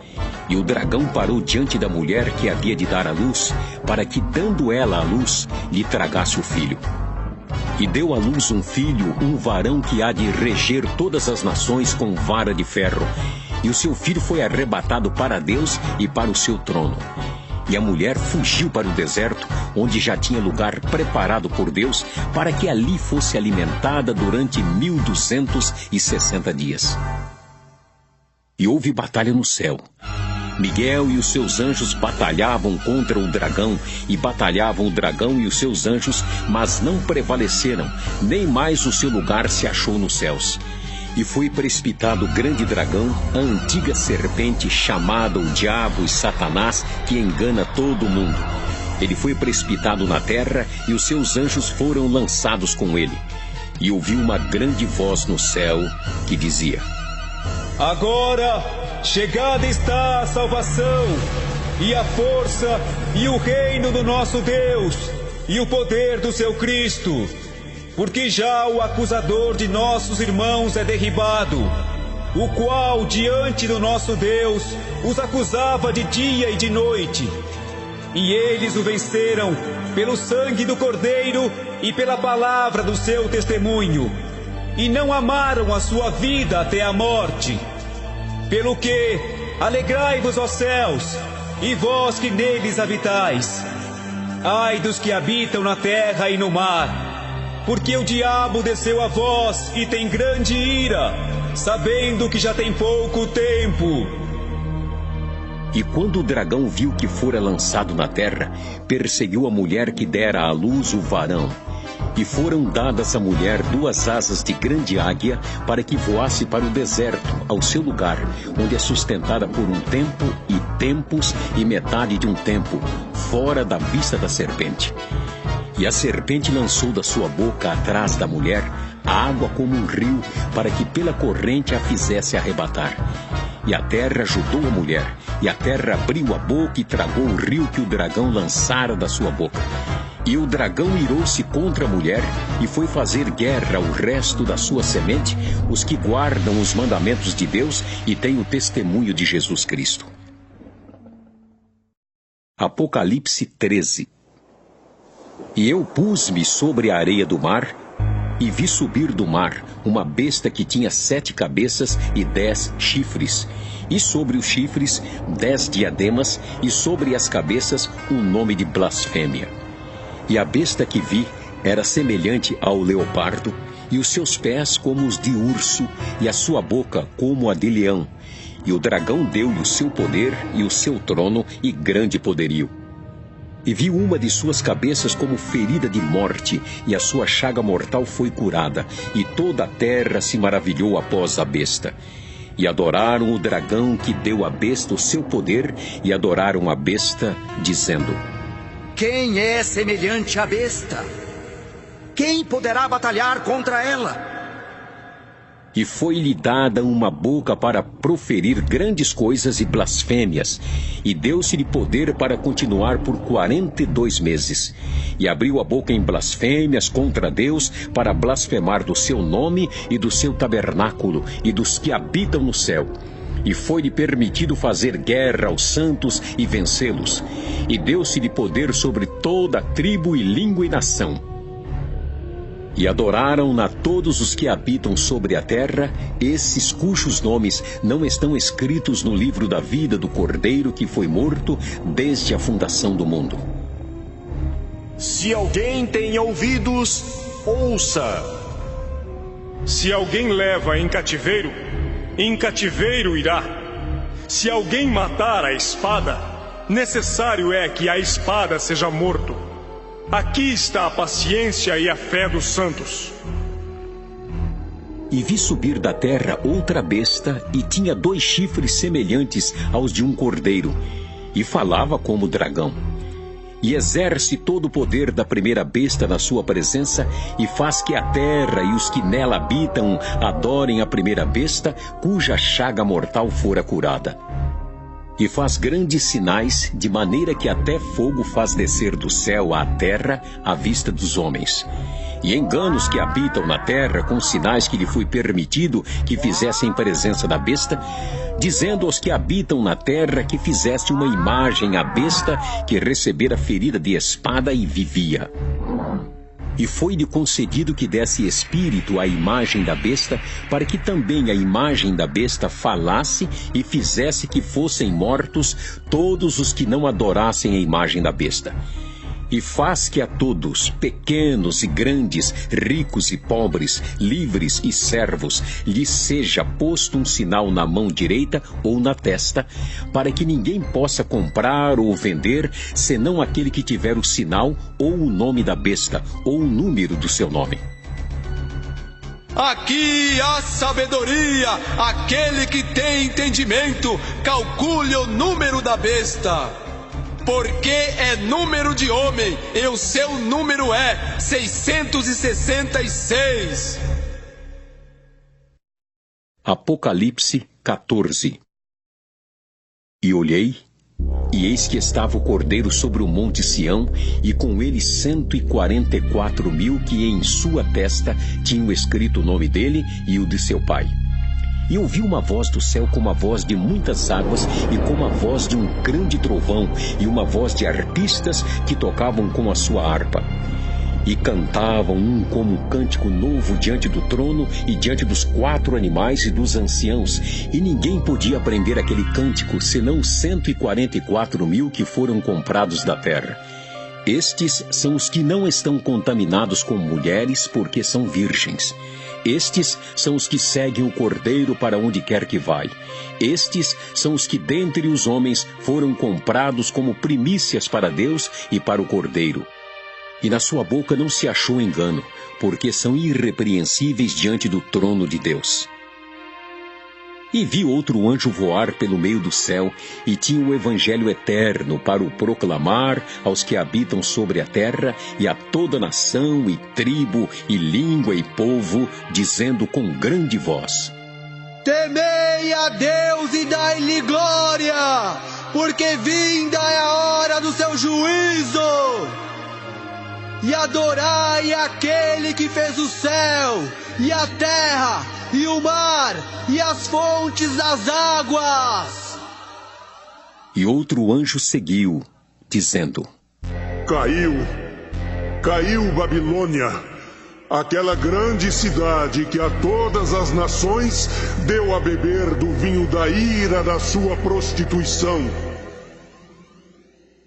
E o dragão parou diante da mulher que havia de dar à luz, para que, dando ela à luz, lhe tragasse o filho. E deu à luz um filho, um varão que há de reger todas as nações com vara de ferro. E o seu filho foi arrebatado para Deus e para o seu trono. E a mulher fugiu para o deserto, onde já tinha lugar preparado por Deus, para que ali fosse alimentada durante 1260 dias. E houve batalha no céu. Miguel e os seus anjos batalhavam contra o dragão, e batalhavam o dragão e os seus anjos, mas não prevaleceram, nem mais o seu lugar se achou nos céus. E foi precipitado o grande dragão, a antiga serpente, chamada o Diabo e Satanás, que engana todo o mundo. Ele foi precipitado na terra, e os seus anjos foram lançados com ele. E ouviu uma grande voz no céu, que dizia: Agora chegada está a salvação, e a força, e o reino do nosso Deus, e o poder do seu Cristo. Porque já o acusador de nossos irmãos é derribado, o qual diante do nosso Deus os acusava de dia e de noite. E eles o venceram pelo sangue do Cordeiro e pela palavra do seu testemunho, e não amaram a sua vida até a morte. Pelo que, alegrai-vos, ó céus, e vós que neles habitais. Ai dos que habitam na terra e no mar, porque o diabo desceu a vós e tem grande ira, sabendo que já tem pouco tempo. E quando o dragão viu que fora lançado na terra, perseguiu a mulher que dera à luz o varão. E foram dadas à mulher 2 asas de grande águia, para que voasse para o deserto, ao seu lugar, onde é sustentada por um tempo e tempos e metade de um tempo, fora da vista da serpente. E a serpente lançou da sua boca atrás da mulher a água como um rio, para que pela corrente a fizesse arrebatar. E a terra ajudou a mulher, e a terra abriu a boca e tragou o rio que o dragão lançara da sua boca. E o dragão irou-se contra a mulher e foi fazer guerra ao resto da sua semente, os que guardam os mandamentos de Deus e têm o testemunho de Jesus Cristo. Apocalipse 13. E eu pus-me sobre a areia do mar, e vi subir do mar uma besta que tinha 7 cabeças e 10 chifres, e sobre os chifres 10 diademas, e sobre as cabeças um nome de blasfêmia. E a besta que vi era semelhante ao leopardo, e os seus pés como os de urso, e a sua boca como a de leão. E o dragão deu-lhe o seu poder, e o seu trono, e grande poderio. E vi uma de suas cabeças como ferida de morte, e a sua chaga mortal foi curada, e toda a terra se maravilhou após a besta. E adoraram o dragão que deu à besta o seu poder, e adoraram a besta, dizendo: Quem é semelhante à besta? Quem poderá batalhar contra ela? E foi-lhe dada uma boca para proferir grandes coisas e blasfêmias, e deu-se-lhe poder para continuar por 42 meses. E abriu a boca em blasfêmias contra Deus, para blasfemar do seu nome e do seu tabernáculo, e dos que habitam no céu. E foi-lhe permitido fazer guerra aos santos e vencê-los. E deu-se-lhe poder sobre toda tribo e língua e nação. E adoraram-na todos os que habitam sobre a terra, esses cujos nomes não estão escritos no livro da vida do Cordeiro que foi morto desde a fundação do mundo. Se alguém tem ouvidos, ouça. Se alguém leva em cativeiro irá. Se alguém matar a espada, necessário é que a espada seja morto. Aqui está a paciência e a fé dos santos. E vi subir da terra outra besta, e tinha 2 chifres semelhantes aos de um cordeiro, e falava como dragão. E exerce todo o poder da primeira besta na sua presença, e faz que a terra e os que nela habitam adorem a primeira besta, cuja chaga mortal fora curada. E faz grandes sinais, de maneira que até fogo faz descer do céu à terra à vista dos homens. E engana os que habitam na terra com sinais que lhe foi permitido que fizessem presença da besta, dizendo aos que habitam na terra que fizesse uma imagem à besta que recebera ferida de espada e vivia. E foi-lhe concedido que desse espírito à imagem da besta, para que também a imagem da besta falasse e fizesse que fossem mortos todos os que não adorassem a imagem da besta. E faz que a todos, pequenos e grandes, ricos e pobres, livres e servos, lhes seja posto um sinal na mão direita ou na testa, para que ninguém possa comprar ou vender, senão aquele que tiver o sinal ou o nome da besta, ou o número do seu nome. Aqui há sabedoria, aquele que tem entendimento, calcule o número da besta. Porque é número de homem, e o seu número é 666. Apocalipse 14. E olhei, e eis que estava o Cordeiro sobre o monte Sião, e com ele 144.000 que em sua testa tinham escrito o nome dele e o de seu pai. E ouvi uma voz do céu como a voz de muitas águas, e como a voz de um grande trovão, e uma voz de arpistas que tocavam com a sua harpa. E cantavam um como um cântico novo diante do trono, e diante dos 4 animais e dos anciãos. E ninguém podia aprender aquele cântico, senão 144.000 que foram comprados da terra. Estes são os que não estão contaminados com mulheres, porque são virgens. Estes são os que seguem o Cordeiro para onde quer que vai. Estes são os que dentre os homens foram comprados como primícias para Deus e para o Cordeiro. E na sua boca não se achou engano, porque são irrepreensíveis diante do trono de Deus. E vi outro anjo voar pelo meio do céu, e tinha o evangelho eterno para o proclamar aos que habitam sobre a terra, e a toda nação, e tribo, e língua, e povo, dizendo com grande voz: Temei a Deus e dai-lhe glória, porque vinda é a hora do seu juízo. E adorai aquele que fez o céu, e a terra, e o mar, e as fontes das águas. E outro anjo seguiu, dizendo: Caiu Babilônia, aquela grande cidade que a todas as nações deu a beber do vinho da ira da sua prostituição.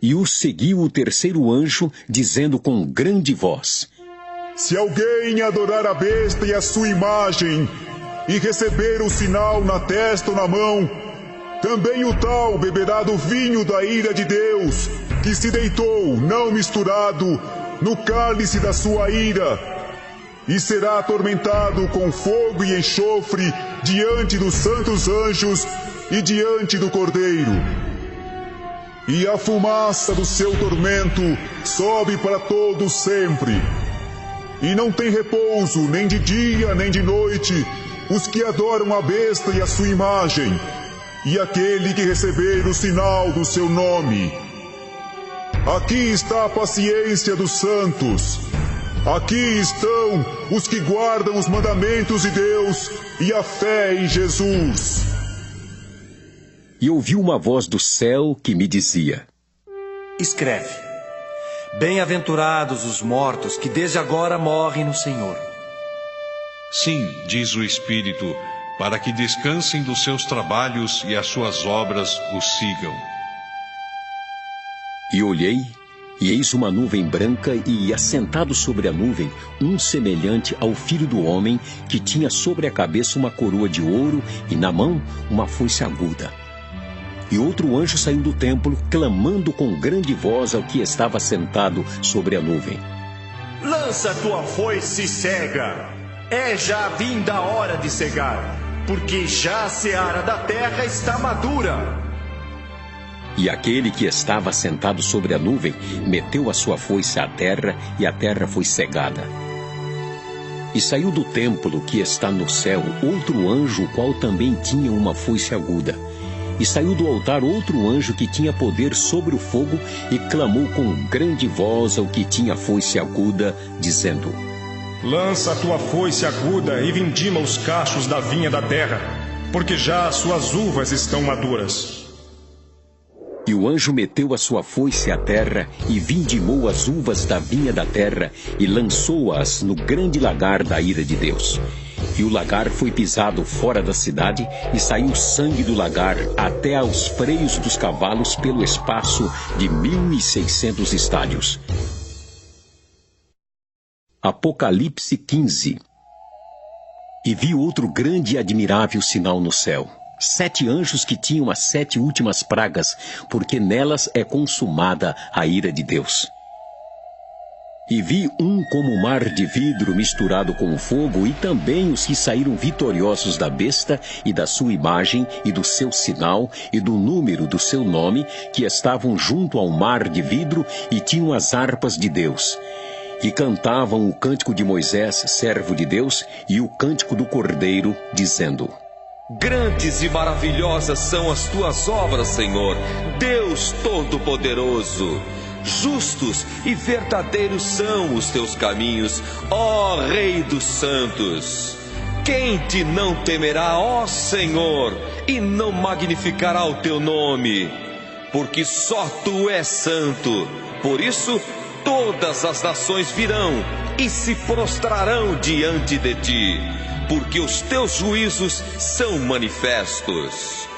E o seguiu o terceiro anjo, dizendo com grande voz: Se alguém adorar a besta e a sua imagem, e receber o sinal na testa ou na mão, também o tal beberá do vinho da ira de Deus, que se deitou, não misturado, no cálice da sua ira, e será atormentado com fogo e enxofre diante dos santos anjos e diante do Cordeiro. E a fumaça do seu tormento sobe para todos sempre. E não tem repouso, nem de dia, nem de noite, os que adoram a besta e a sua imagem, e aquele que receber o sinal do seu nome. Aqui está a paciência dos santos. Aqui estão os que guardam os mandamentos de Deus e a fé em Jesus. E ouvi uma voz do céu que me dizia: Escreve: Bem-aventurados os mortos que desde agora morrem no Senhor. Sim, diz o Espírito, para que descansem dos seus trabalhos e as suas obras os sigam. E olhei, e eis uma nuvem branca, e assentado sobre a nuvem, um semelhante ao Filho do Homem, que tinha sobre a cabeça uma coroa de ouro, e na mão uma foice aguda. E outro anjo saiu do templo, clamando com grande voz ao que estava sentado sobre a nuvem: Lança tua foice e cega. É já vinda a hora de cegar, porque já a seara da terra está madura. E aquele que estava sentado sobre a nuvem meteu a sua foice à terra, e a terra foi cegada. E saiu do templo que está no céu outro anjo, o qual também tinha uma foice aguda. E saiu do altar outro anjo que tinha poder sobre o fogo, e clamou com grande voz ao que tinha foice aguda, dizendo: Lança a tua foice aguda e vindima os cachos da vinha da terra, porque já as suas uvas estão maduras. E o anjo meteu a sua foice à terra, e vindimou as uvas da vinha da terra, e lançou-as no grande lagar da ira de Deus. E o lagar foi pisado fora da cidade, e saiu sangue do lagar até aos freios dos cavalos pelo espaço de 1.600 estádios. Apocalipse 15. E vi outro grande e admirável sinal no céu: 7 anjos que tinham as 7 últimas pragas, porque nelas é consumada a ira de Deus. E vi um como mar de vidro misturado com fogo, e também os que saíram vitoriosos da besta e da sua imagem e do seu sinal e do número do seu nome, que estavam junto ao mar de vidro e tinham as harpas de Deus. E cantavam o cântico de Moisés, servo de Deus, e o cântico do Cordeiro, dizendo: Grandes e maravilhosas são as tuas obras, Senhor, Deus Todo-Poderoso. Justos e verdadeiros são os teus caminhos, ó Rei dos Santos. Quem te não temerá, ó Senhor, e não magnificará o teu nome? Porque só tu és santo. Por isso, todas as nações virão e se prostrarão diante de ti, porque os teus juízos são manifestos.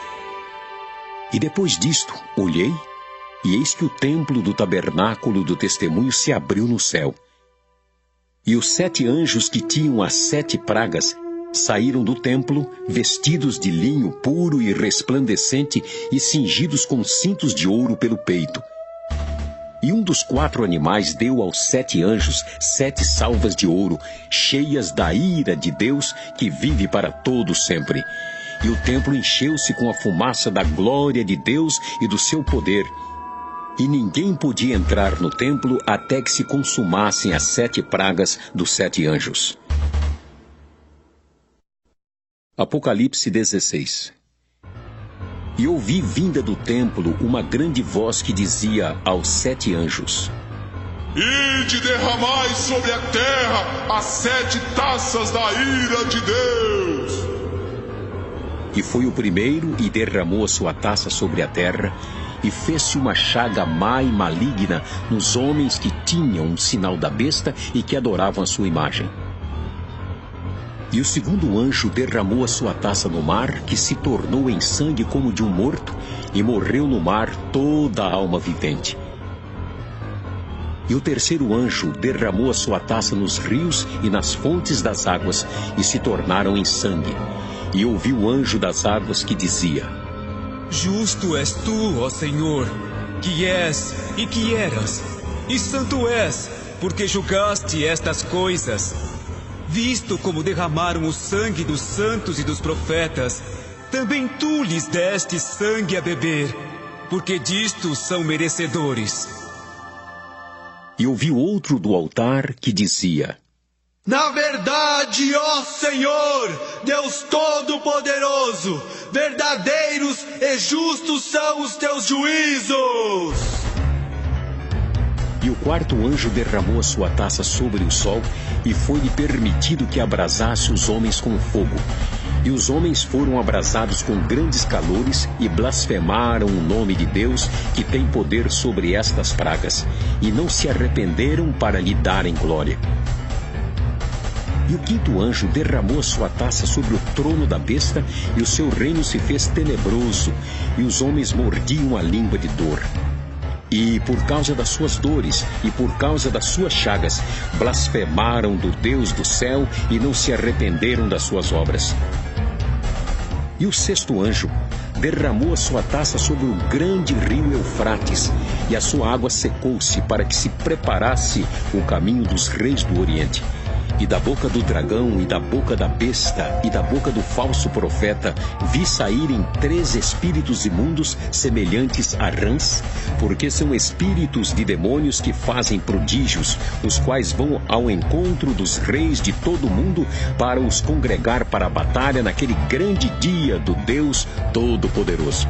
E depois disto, olhei, e eis que o templo do tabernáculo do testemunho se abriu no céu. E os 7 anjos que tinham as 7 pragas saíram do templo, vestidos de linho puro e resplandecente e cingidos com cintos de ouro pelo peito. E um dos 4 animais deu aos 7 anjos 7 salvas de ouro, cheias da ira de Deus, que vive para todo sempre. E o templo encheu-se com a fumaça da glória de Deus e do seu poder. E ninguém podia entrar no templo até que se consumassem as 7 pragas dos 7 anjos. Apocalipse 16. E ouvi vinda do templo uma grande voz que dizia aos 7 anjos: Ide derramai sobre a terra as 7 taças da ira de Deus. E foi o primeiro e derramou a sua taça sobre a terra, e fez-se uma chaga má e maligna nos homens que tinham um sinal da besta e que adoravam a sua imagem. E o segundo anjo derramou a sua taça no mar, que se tornou em sangue como de um morto, e morreu no mar toda a alma vivente. E o terceiro anjo derramou a sua taça nos rios e nas fontes das águas, e se tornaram em sangue. E ouvi o anjo das águas que dizia: Justo és tu, ó Senhor, que és e que eras, e santo és, porque julgaste estas coisas. Visto como derramaram o sangue dos santos e dos profetas, também tu lhes deste sangue a beber, porque disto são merecedores. E ouvi outro do altar que dizia: Na verdade, ó Senhor, Deus Todo-Poderoso, verdadeiros e justos são os teus juízos. E o quarto anjo derramou a sua taça sobre o sol, e foi-lhe permitido que abrasasse os homens com fogo. E os homens foram abrasados com grandes calores, e blasfemaram o nome de Deus, que tem poder sobre estas pragas, e não se arrependeram para lhe darem glória. E o quinto anjo derramou a sua taça sobre o trono da besta, e o seu reino se fez tenebroso, e os homens mordiam a língua de dor. E por causa das suas dores e por causa das suas chagas, blasfemaram do Deus do céu e não se arrependeram das suas obras. E o sexto anjo derramou a sua taça sobre o grande rio Eufrates, e a sua água secou-se para que se preparasse o caminho dos reis do Oriente. E da boca do dragão, e da boca da besta, e da boca do falso profeta, vi saírem 3 espíritos imundos semelhantes a rãs, porque são espíritos de demônios que fazem prodígios, os quais vão ao encontro dos reis de todo o mundo para os congregar para a batalha naquele grande dia do Deus Todo-Poderoso.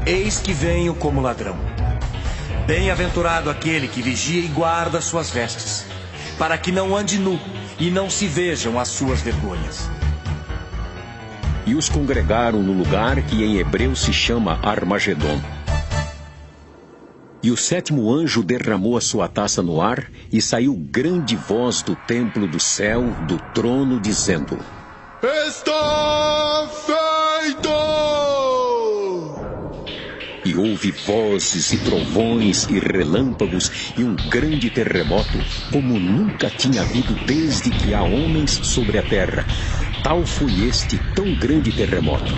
Eis que venho como ladrão. Bem-aventurado aquele que vigia e guarda suas vestes, para que não ande nu e não se vejam as suas vergonhas. E os congregaram no lugar que em hebreu se chama Armagedon. E o sétimo anjo derramou a sua taça no ar, e saiu grande voz do templo do céu, do trono, dizendo: Está feito! E houve vozes e trovões e relâmpagos e um grande terremoto, como nunca tinha havido desde que há homens sobre a terra. Tal foi este tão grande terremoto.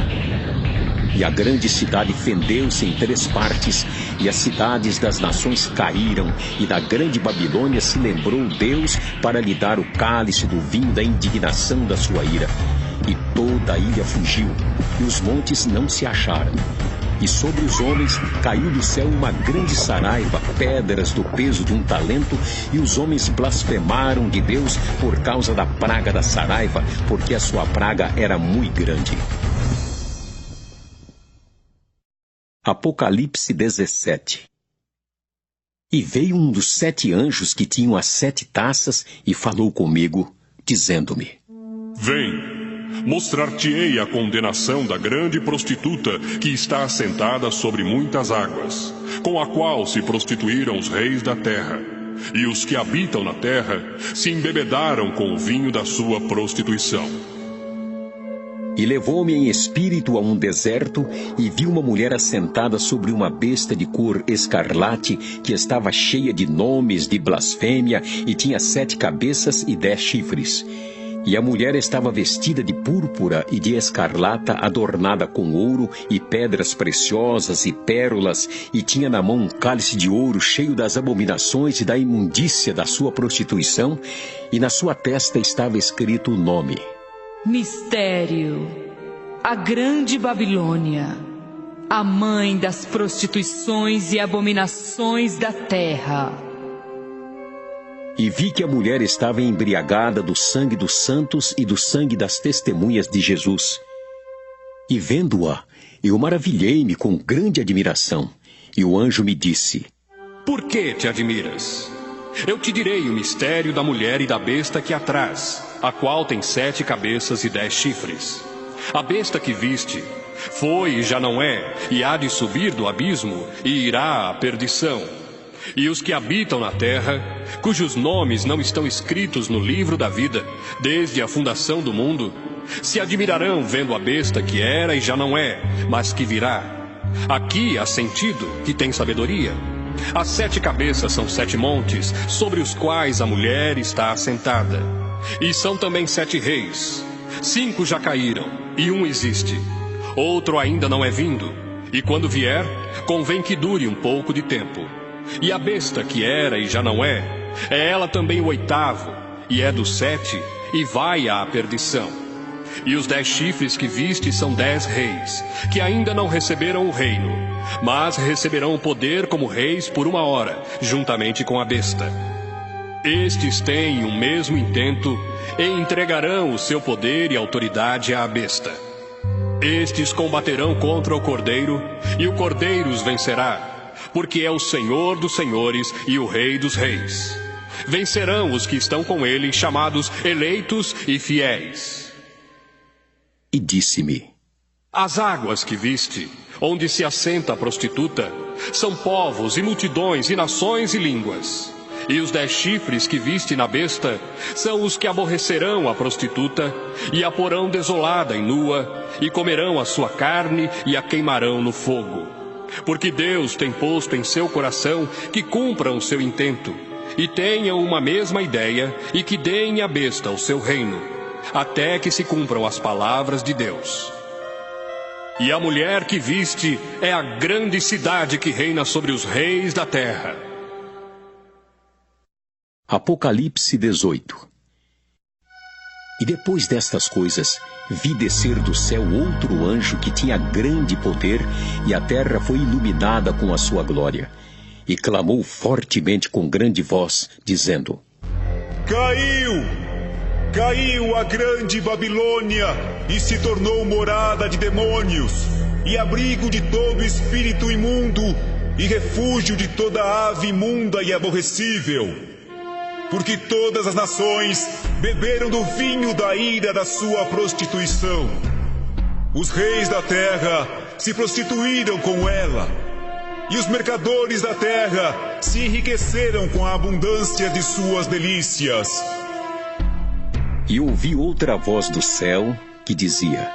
E a grande cidade fendeu-se em 3 partes, e as cidades das nações caíram, e da grande Babilônia se lembrou Deus para lhe dar o cálice do vinho da indignação da sua ira. E toda a ilha fugiu, e os montes não se acharam. E sobre os homens caiu do céu uma grande saraiva, pedras do peso de um talento, e os homens blasfemaram de Deus por causa da praga da saraiva, porque a sua praga era muito grande. Apocalipse 17. E veio um dos 7 anjos que tinham as 7 taças e falou comigo, dizendo-me: Vem! Mostrar-te-ei a condenação da grande prostituta que está assentada sobre muitas águas, com a qual se prostituíram os reis da terra, e os que habitam na terra se embebedaram com o vinho da sua prostituição. E levou-me em espírito a um deserto, e vi uma mulher assentada sobre uma besta de cor escarlate, que estava cheia de nomes de blasfêmia, e tinha 7 cabeças e 10 chifres. E a mulher estava vestida de púrpura e de escarlata, adornada com ouro e pedras preciosas e pérolas, e tinha na mão um cálice de ouro cheio das abominações e da imundícia da sua prostituição, e na sua testa estava escrito o nome: Mistério, a grande Babilônia, a mãe das prostituições e abominações da terra. E vi que a mulher estava embriagada do sangue dos santos e do sangue das testemunhas de Jesus. E vendo-a, eu maravilhei-me com grande admiração. E o anjo me disse: Por que te admiras? Eu te direi o mistério da mulher e da besta que a traz, a qual tem 7 cabeças e 10 chifres. A besta que viste foi e já não é, e há de subir do abismo, e irá à perdição. E os que habitam na terra, cujos nomes não estão escritos no livro da vida, desde a fundação do mundo, se admirarão vendo a besta que era e já não é, mas que virá. Aqui há sentido que tem sabedoria. As 7 cabeças são 7 montes, sobre os quais a mulher está assentada. E são também 7 reis. 5 já caíram, e um existe. Outro ainda não é vindo, e quando vier, convém que dure um pouco de tempo. E a besta que era e já não é ela também o 8º, e é do 7, e vai à perdição. E os 10 chifres que viste são 10 reis, que ainda não receberam o reino, mas receberão o poder como reis por 1 hora, juntamente com a besta. Estes têm o mesmo intento, e entregarão o seu poder e autoridade à besta. Estes combaterão contra o Cordeiro, e o Cordeiro os vencerá, porque é o Senhor dos senhores e o Rei dos reis. Vencerão os que estão com ele, chamados eleitos e fiéis. E disse-me: As águas que viste, onde se assenta a prostituta, são povos e multidões e nações e línguas. E os 10 chifres que viste na besta são os que aborrecerão a prostituta, e a porão desolada e nua, e comerão a sua carne e a queimarão no fogo. Porque Deus tem posto em seu coração que cumpram o seu intento, e tenham uma mesma ideia, e que deem à besta o seu reino, até que se cumpram as palavras de Deus. E a mulher que viste é a grande cidade que reina sobre os reis da terra. Apocalipse 18. E depois destas coisas, vi descer do céu outro anjo que tinha grande poder, e a terra foi iluminada com a sua glória. E clamou fortemente com grande voz, dizendo: Caiu! Caiu a grande Babilônia, e se tornou morada de demônios, e abrigo de todo espírito imundo, e refúgio de toda ave imunda e aborrecível. Porque todas as nações beberam do vinho da ira da sua prostituição. Os reis da terra se prostituíram com ela, e os mercadores da terra se enriqueceram com a abundância de suas delícias. E ouvi outra voz do céu que dizia: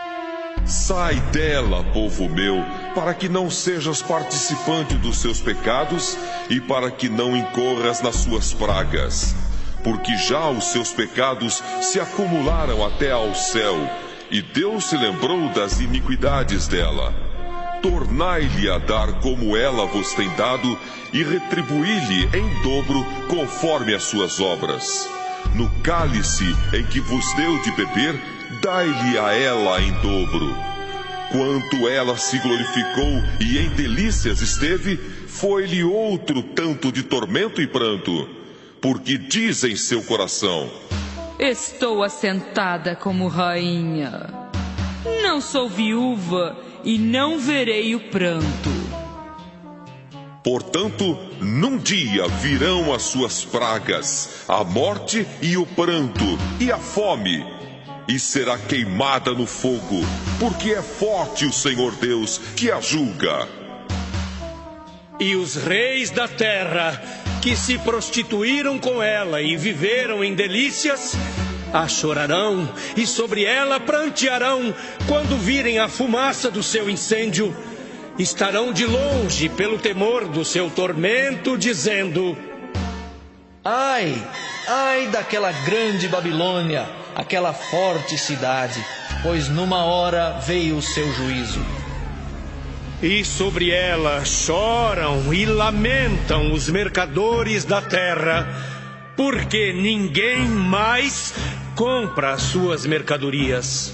Sai dela, povo meu, para que não sejas participante dos seus pecados e para que não incorras nas suas pragas. Porque já os seus pecados se acumularam até ao céu, e Deus se lembrou das iniquidades dela. Tornai-lhe a dar como ela vos tem dado, e retribuí-lhe em dobro conforme as suas obras. No cálice em que vos deu de beber, dai-lhe a ela em dobro. Quanto ela se glorificou e em delícias esteve, foi-lhe outro tanto de tormento e pranto. Porque diz em seu coração: Estou assentada como rainha. Não sou viúva e não verei o pranto. Portanto, num dia virão as suas pragas, a morte e o pranto e a fome, e será queimada no fogo, porque é forte o Senhor Deus que a julga. E os reis da terra, que se prostituíram com ela e viveram em delícias, A chorarão e sobre ela prantearão quando virem a fumaça do seu incêndio. Estarão de longe pelo temor do seu tormento, dizendo: Ai, ai daquela grande Babilônia, aquela forte cidade, pois numa hora veio o seu juízo. E sobre ela choram e lamentam os mercadores da terra, porque ninguém mais compra as suas mercadorias.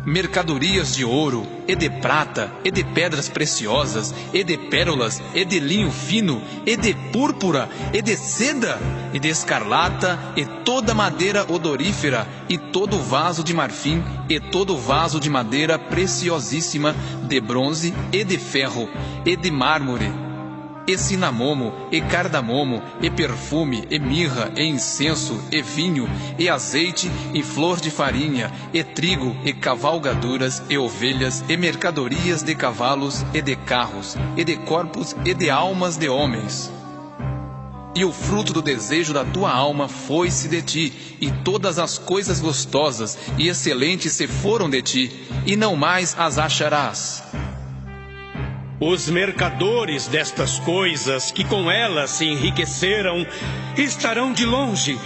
Mercadorias de ouro, e de prata, e de pedras preciosas, e de pérolas, e de linho fino, e de púrpura, e de seda, e de escarlata, e toda madeira odorífera, e todo vaso de marfim, e todo vaso de madeira preciosíssima, de bronze, e de ferro, e de mármore, e cinamomo, e cardamomo, e perfume, e mirra, e incenso, e vinho, e azeite, e flor de farinha, e trigo, e cavalgaduras, e ovelhas, e mercadorias de cavalos, e de carros, e de corpos, e de almas de homens. E o fruto do desejo da tua alma foi-se de ti, e todas as coisas gostosas e excelentes se foram de ti, e não mais as acharás. Os mercadores destas coisas, que com elas se enriqueceram, estarão de longe,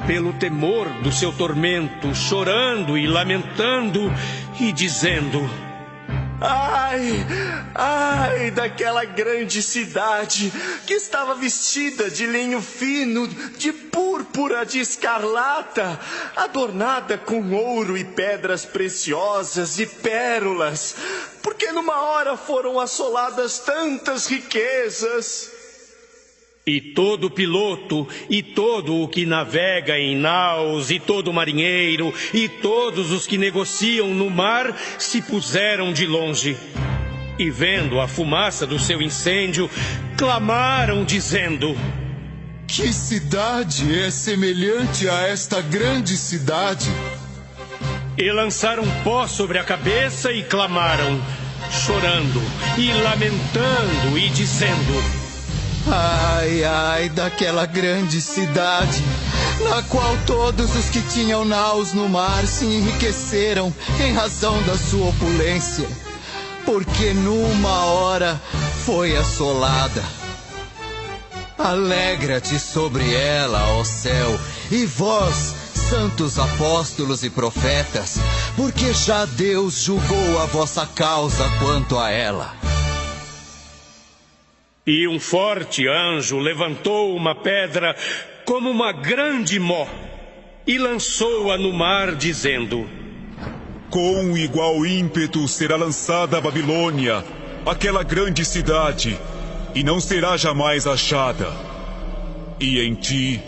pelo temor do seu tormento, chorando e lamentando, e dizendo: Ai, ai daquela grande cidade, que estava vestida de linho fino, de púrpura, de escarlata, adornada com ouro e pedras preciosas e pérolas, porque numa hora foram assoladas tantas riquezas. E todo piloto, e todo o que navega em naus, e todo marinheiro, e todos os que negociam no mar, se puseram de longe. E vendo a fumaça do seu incêndio, clamaram dizendo: Que cidade é semelhante a esta grande cidade? E lançaram pó sobre a cabeça e clamaram, chorando e lamentando e dizendo: Ai, ai daquela grande cidade, na qual todos os que tinham naus no mar se enriqueceram em razão da sua opulência, porque numa hora foi assolada. Alegra-te sobre ela, ó céu, e vós, santos apóstolos e profetas, porque já Deus julgou a vossa causa quanto a ela. E um forte anjo levantou uma pedra como uma grande mó e lançou-a no mar, dizendo: Com igual ímpeto será lançada a Babilônia, aquela grande cidade, e não será jamais achada. E em ti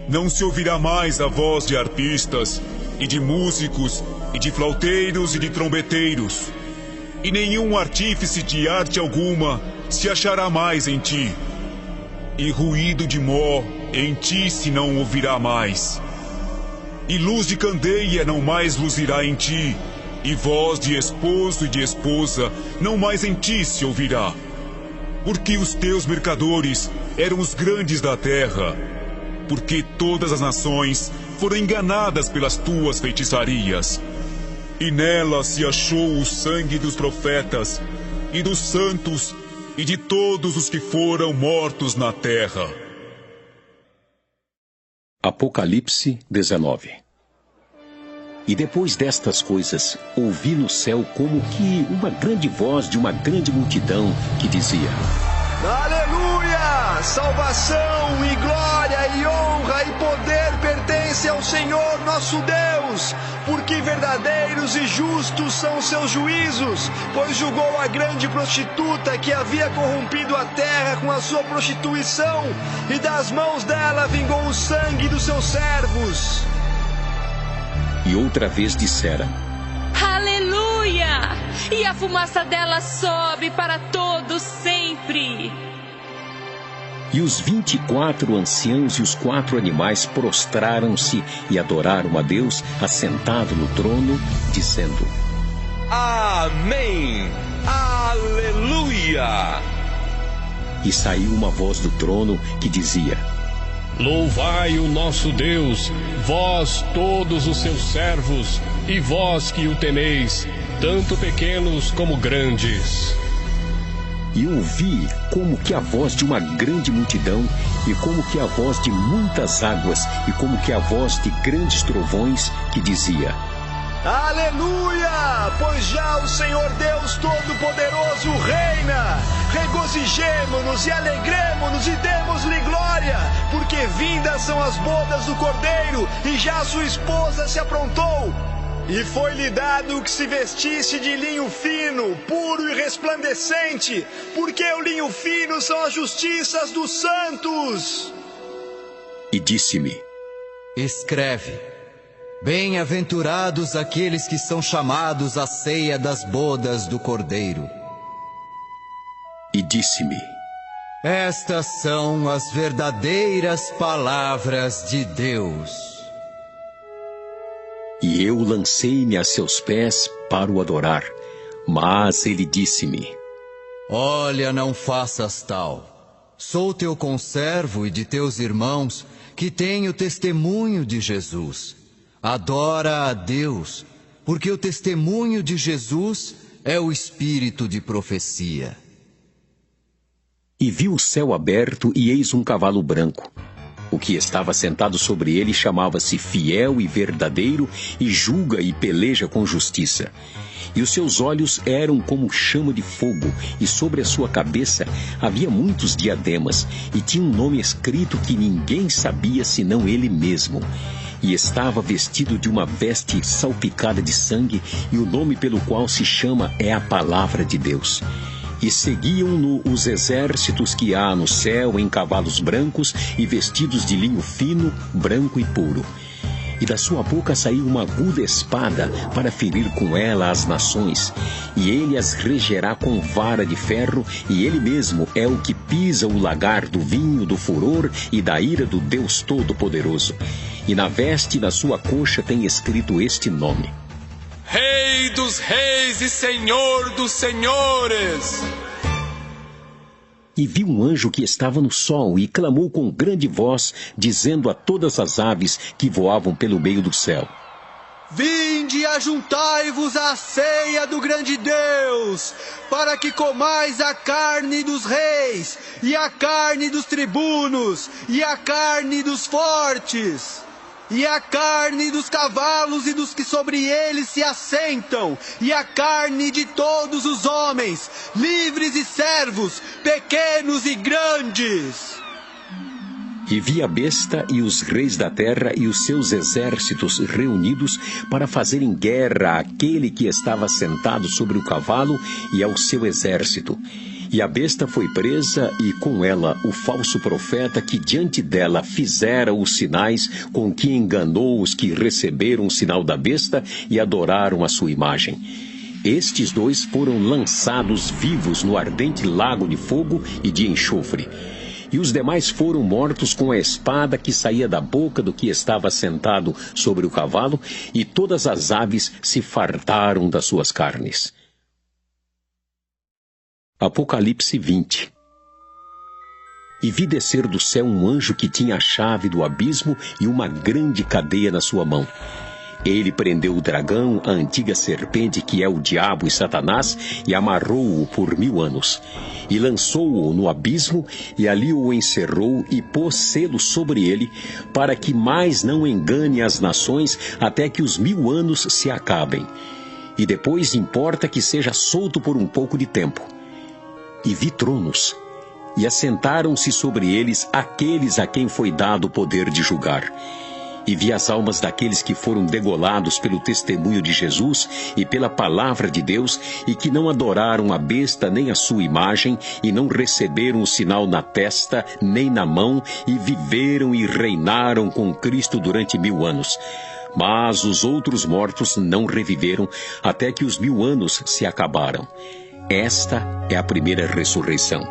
não se ouvirá mais a voz de arpistas, e de músicos, e de flauteiros e de trombeteiros, e nenhum artífice de arte alguma se achará mais em ti, e ruído de mó em ti se não ouvirá mais, e luz de candeia não mais luzirá em ti, e voz de esposo e de esposa não mais em ti se ouvirá, porque os teus mercadores eram os grandes da terra, porque todas as nações foram enganadas pelas tuas feitiçarias, e nela se achou o sangue dos profetas e dos santos e de todos os que foram mortos na terra. Apocalipse 19. E depois destas coisas, ouvi no céu como que uma grande voz de uma grande multidão que dizia: Aleluia! Salvação e glória e honra e poder pertencem ao Senhor nosso Deus, porque verdadeiros e justos são seus juízos, pois julgou a grande prostituta que havia corrompido a terra com a sua prostituição, e das mãos dela vingou o sangue dos seus servos. E outra vez dissera: Aleluia! E a fumaça dela sobe para todos sempre. E os 24 anciãos e os 4 animais prostraram-se e adoraram a Deus assentado no trono, dizendo: Amém! Aleluia! E saiu uma voz do trono que dizia: Louvai o nosso Deus, vós todos os seus servos, e vós que o temeis, tanto pequenos como grandes. E ouvi como que a voz de uma grande multidão, e como que a voz de muitas águas, e como que a voz de grandes trovões, que dizia: Aleluia! Pois já o Senhor Deus Todo-Poderoso reina. Regozijemo-nos e alegremo-nos e demos-lhe glória, porque vindas são as bodas do Cordeiro, e já sua esposa se aprontou. E foi-lhe dado que se vestisse de linho fino, puro e resplandecente, porque o linho fino são as justiças dos santos. E disse-me: Escreve: Bem-aventurados aqueles que são chamados à ceia das bodas do Cordeiro. E disse-me: Estas são as verdadeiras palavras de Deus. E eu lancei-me a seus pés para o adorar. Mas ele disse-me: Olha, não faças tal. Sou teu conservo e de teus irmãos, que têm o testemunho de Jesus. Adora a Deus, porque o testemunho de Jesus é o espírito de profecia. E vi o céu aberto, e eis um cavalo branco. O que estava sentado sobre ele chamava-se Fiel e Verdadeiro, e julga e peleja com justiça. E os seus olhos eram como chama de fogo, e sobre a sua cabeça havia muitos diademas, e tinha um nome escrito que ninguém sabia senão ele mesmo. E estava vestido de uma veste salpicada de sangue, e o nome pelo qual se chama é a Palavra de Deus. E seguiam-no os exércitos que há no céu em cavalos brancos e vestidos de linho fino, branco e puro. E da sua boca saiu uma aguda espada para ferir com ela as nações. E ele as regerá com vara de ferro, e ele mesmo é o que pisa o lagar do vinho do furor e da ira do Deus Todo-Poderoso. E na veste da sua coxa tem escrito este nome: Rei dos reis e Senhor dos senhores. E vi um anjo que estava no sol e clamou com grande voz, dizendo a todas as aves que voavam pelo meio do céu: Vinde e ajuntai-vos à ceia do grande Deus, para que comais a carne dos reis, e a carne dos tribunos, e a carne dos fortes, e a carne dos cavalos e dos que sobre eles se assentam, e a carne de todos os homens, livres e servos, pequenos e grandes. E vi a besta e os reis da terra e os seus exércitos reunidos para fazerem guerra àquele que estava sentado sobre o cavalo e ao seu exército. E a besta foi presa, e com ela o falso profeta que diante dela fizera os sinais com que enganou os que receberam o sinal da besta e adoraram a sua imagem. Estes dois foram lançados vivos no ardente lago de fogo e de enxofre. E os demais foram mortos com a espada que saía da boca do que estava sentado sobre o cavalo, e todas as aves se fartaram das suas carnes. Apocalipse 20. E vi descer do céu um anjo que tinha a chave do abismo e uma grande cadeia na sua mão. Ele prendeu o dragão, a antiga serpente que é o diabo e Satanás, e amarrou-o por 1000 anos. E lançou-o no abismo, e ali o encerrou, e pôs selo sobre ele, para que mais não engane as nações, até que os 1000 anos se acabem. E depois importa que seja solto por um pouco de tempo. E vi tronos, e assentaram-se sobre eles aqueles a quem foi dado o poder de julgar. E vi as almas daqueles que foram degolados pelo testemunho de Jesus e pela palavra de Deus, e que não adoraram a besta nem a sua imagem, e não receberam o sinal na testa nem na mão, e viveram e reinaram com Cristo durante 1000 anos. Mas os outros mortos não reviveram, até que os 1000 anos se acabaram. Esta é a primeira ressurreição.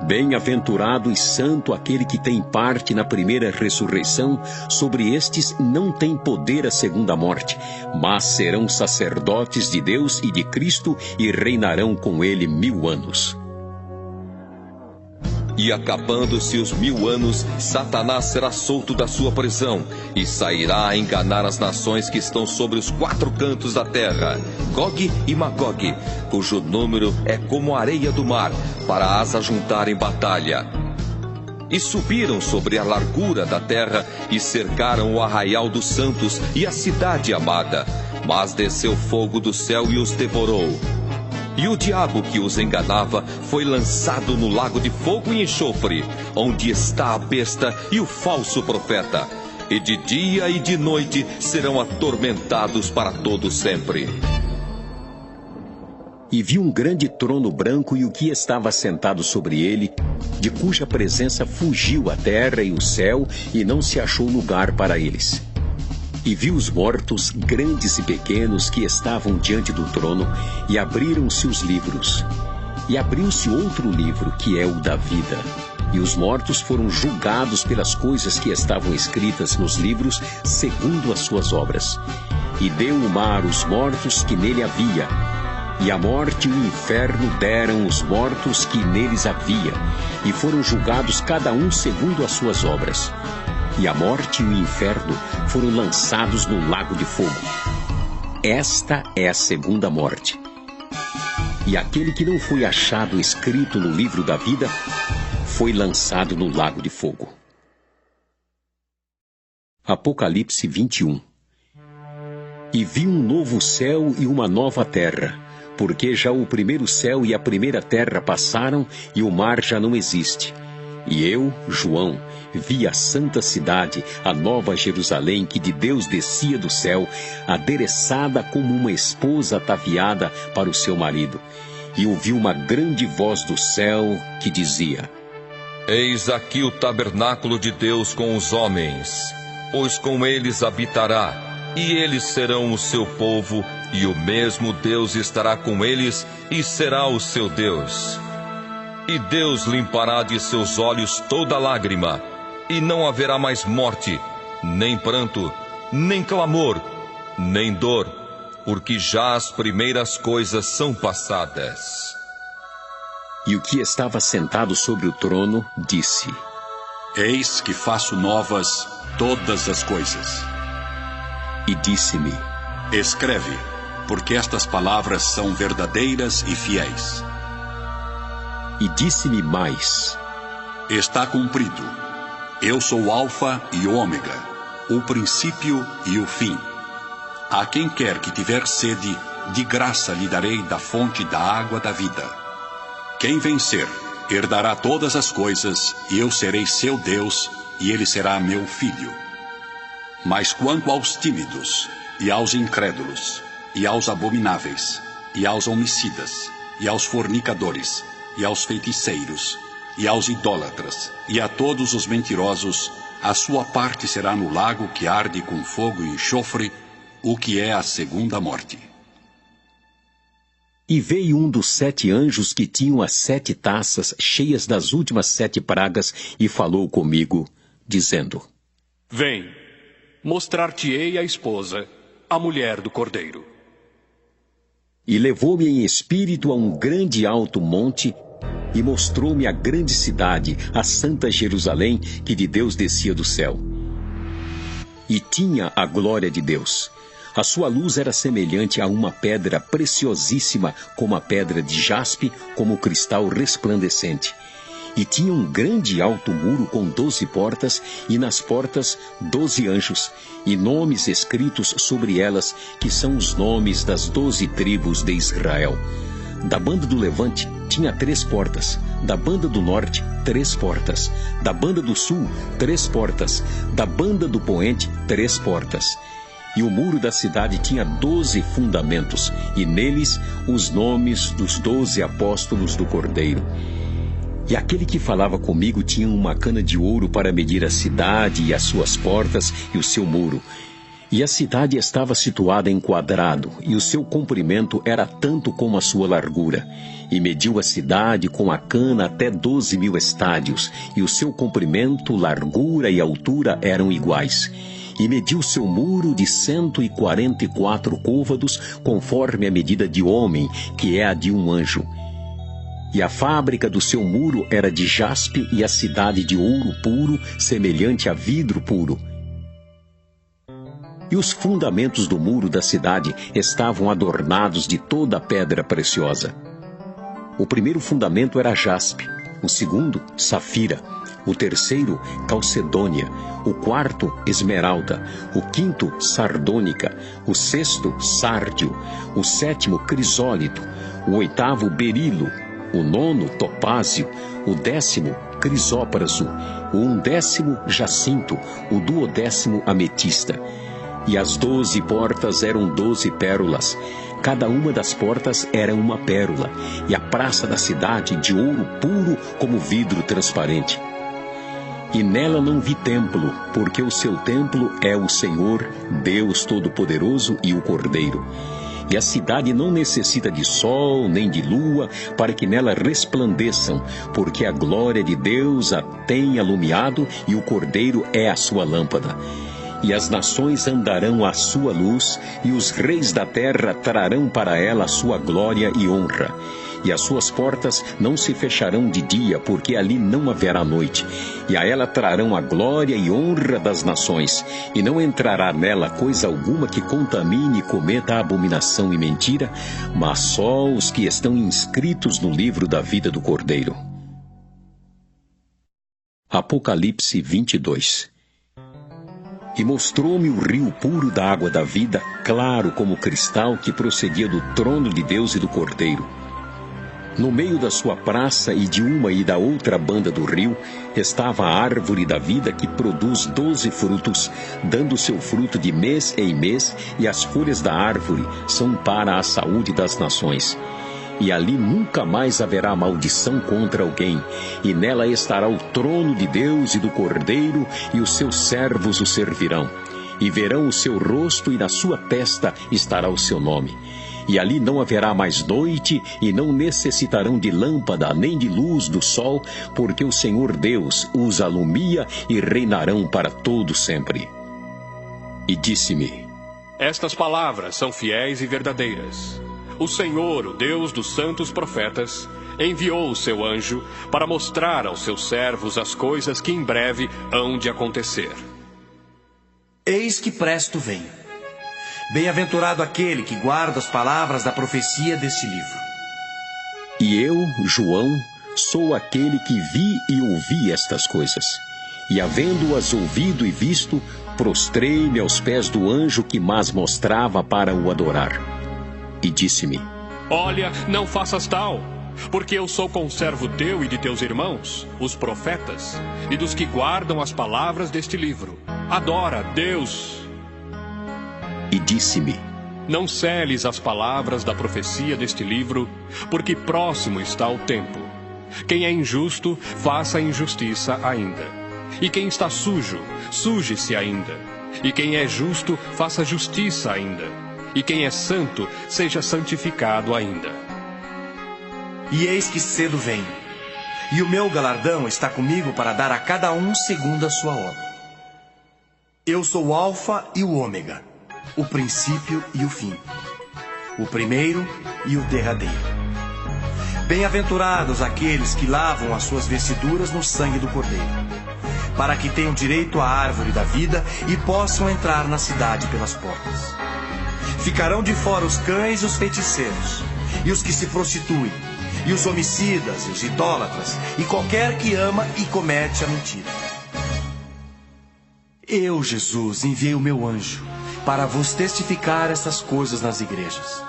Bem-aventurado e santo aquele que tem parte na primeira ressurreição. Sobre estes não tem poder a segunda morte, mas serão sacerdotes de Deus e de Cristo e reinarão com ele 1000 anos. E acabando-se os 1000 anos, Satanás será solto da sua prisão e sairá a enganar as nações que estão sobre os 4 cantos da terra, Gog e Magog, cujo número é como a areia do mar, para as ajuntar em batalha. E subiram sobre a largura da terra e cercaram o arraial dos santos e a cidade amada, mas desceu fogo do céu e os devorou. E o diabo que os enganava foi lançado no lago de fogo e enxofre, onde está a besta e o falso profeta. E de dia e de noite serão atormentados para todo sempre. E vi um grande trono branco e o que estava sentado sobre ele, de cuja presença fugiu a terra e o céu, e não se achou lugar para eles. E vi os mortos, grandes e pequenos, que estavam diante do trono, e abriram-se os livros. E abriu-se outro livro, que é o da vida. E os mortos foram julgados pelas coisas que estavam escritas nos livros, segundo as suas obras. E deu o mar os mortos que nele havia. E a morte e o inferno deram os mortos que neles havia. E foram julgados cada um segundo as suas obras. E a morte e o inferno foram lançados no lago de fogo. Esta é a segunda morte. E aquele que não foi achado escrito no livro da vida foi lançado no lago de fogo. Apocalipse 21. E vi um novo céu e uma nova terra, porque já o primeiro céu e a primeira terra passaram e o mar já não existe. E eu, João, vi a santa cidade, a nova Jerusalém, que de Deus descia do céu, adereçada como uma esposa ataviada para o seu marido. E ouvi uma grande voz do céu que dizia: Eis aqui o tabernáculo de Deus com os homens, pois com eles habitará, e eles serão o seu povo, e o mesmo Deus estará com eles, e será o seu Deus. E Deus limpará de seus olhos toda lágrima, e não haverá mais morte, nem pranto, nem clamor, nem dor, porque já as primeiras coisas são passadas. E o que estava sentado sobre o trono disse: Eis que faço novas todas as coisas. E disse-me: Escreve, porque estas palavras são verdadeiras e fiéis. E disse-me mais: Está cumprido. Eu sou o Alfa e o Ômega, o princípio e o fim. A quem quer que tiver sede, de graça lhe darei da fonte da água da vida. Quem vencer, herdará todas as coisas, e eu serei seu Deus, e ele será meu filho. Mas quanto aos tímidos, e aos incrédulos, e aos abomináveis, e aos homicidas, e aos fornicadores, e aos feiticeiros, e aos idólatras, e a todos os mentirosos, a sua parte será no lago que arde com fogo e enxofre, o que é a segunda morte. E veio um dos 7 anjos que tinham as 7 taças cheias das últimas 7 pragas, e falou comigo, dizendo: Vem, mostrar-te-ei a esposa, a mulher do Cordeiro. E levou-me em espírito a um grande alto monte, e mostrou-me a grande cidade, a santa Jerusalém, que de Deus descia do céu. E tinha a glória de Deus. A sua luz era semelhante a uma pedra preciosíssima, como a pedra de jaspe, como cristal resplandecente. E tinha um grande alto muro com 12 portas, e nas portas 12 anjos, e nomes escritos sobre elas, que são os nomes das 12 tribos de Israel. Da banda do levante tinha 3 portas, da banda do norte 3 portas, da banda do sul 3 portas, da banda do poente 3 portas. E o muro da cidade tinha 12 fundamentos, e neles os nomes dos 12 apóstolos do Cordeiro. E aquele que falava comigo tinha uma cana de ouro para medir a cidade e as suas portas e o seu muro. E a cidade estava situada em quadrado, e o seu comprimento era tanto como a sua largura. E mediu a cidade com a cana até 12.000 estádios, e o seu comprimento, largura e altura eram iguais. E mediu seu muro de 144 côvados, conforme a medida de homem, que é a de um anjo. E a fábrica do seu muro era de jaspe e a cidade de ouro puro, semelhante a vidro puro. E os fundamentos do muro da cidade estavam adornados de toda a pedra preciosa. O primeiro fundamento era jaspe, o segundo, safira, o terceiro, calcedônia, o quarto, esmeralda, o quinto, sardônica, o sexto, sárdio, o sétimo, crisólito, o oitavo, berilo, o nono, topázio, o 10º, crisópraso, o 11º, jacinto, o 12º, ametista. E as 12 portas eram 12 pérolas. Cada uma das portas era uma pérola, e a praça da cidade de ouro puro como vidro transparente. E nela não vi templo, porque o seu templo é o Senhor, Deus Todo-Poderoso e o Cordeiro. E a cidade não necessita de sol nem de lua para que nela resplandeçam, porque a glória de Deus a tem alumiado e o Cordeiro é a sua lâmpada. E as nações andarão à sua luz, e os reis da terra trarão para ela a sua glória e honra. E as suas portas não se fecharão de dia, porque ali não haverá noite. E a ela trarão a glória e honra das nações, e não entrará nela coisa alguma que contamine e cometa abominação e mentira, mas só os que estão inscritos no livro da vida do Cordeiro. Apocalipse 22. E mostrou-me o rio puro da água da vida, claro como cristal, que procedia do trono de Deus e do Cordeiro. No meio da sua praça e de uma e da outra banda do rio, estava a árvore da vida que produz 12 frutos, dando seu fruto de mês em mês, e as folhas da árvore são para a saúde das nações. E ali nunca mais haverá maldição contra alguém, e nela estará o trono de Deus e do Cordeiro, e os seus servos o servirão. E verão o seu rosto, e na sua testa estará o seu nome. E ali não haverá mais noite, e não necessitarão de lâmpada, nem de luz do sol, porque o Senhor Deus os alumia e reinarão para todo sempre. E disse-me: Estas palavras são fiéis e verdadeiras. O Senhor, o Deus dos santos profetas, enviou o seu anjo para mostrar aos seus servos as coisas que em breve hão de acontecer. Eis que presto venho. Bem-aventurado aquele que guarda as palavras da profecia deste livro. E eu, João, sou aquele que vi e ouvi estas coisas. E havendo-as ouvido e visto, prostrei-me aos pés do anjo que mas mostrava para o adorar. E disse-me: Olha, não faças tal, porque eu sou conservo teu e de teus irmãos, os profetas, e dos que guardam as palavras deste livro. Adora Deus. E disse-me: Não celes as palavras da profecia deste livro, porque próximo está o tempo. Quem é injusto, faça injustiça ainda. E quem está sujo, suje-se ainda. E quem é justo, faça justiça ainda. E quem é santo, seja santificado ainda. E eis que cedo venho, e o meu galardão está comigo para dar a cada um segundo a sua obra. Eu sou o Alfa e o Ômega, o princípio e o fim, o primeiro e o derradeiro. Bem-aventurados aqueles que lavam as suas vestiduras no sangue do Cordeiro, para que tenham direito à árvore da vida e possam entrar na cidade pelas portas. Ficarão de fora os cães e os feiticeiros, e os que se prostituem, e os homicidas, e os idólatras, e qualquer que ama e comete a mentira. Eu, Jesus, enviei o meu anjo para vos testificar essas coisas nas igrejas.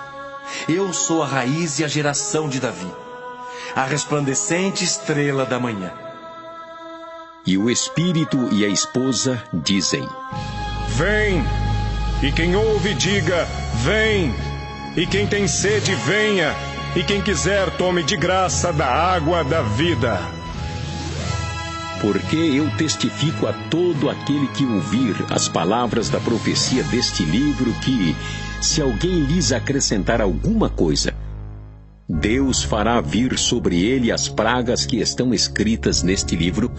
Eu sou a raiz e a geração de Davi, a resplandecente estrela da manhã. E o Espírito e a esposa dizem: Vem! E quem ouve, diga: vem! E quem tem sede, venha! E quem quiser, tome de graça da água da vida. Porque eu testifico a todo aquele que ouvir as palavras da profecia deste livro que, se alguém lhes acrescentar alguma coisa, Deus fará vir sobre ele as pragas que estão escritas neste livro,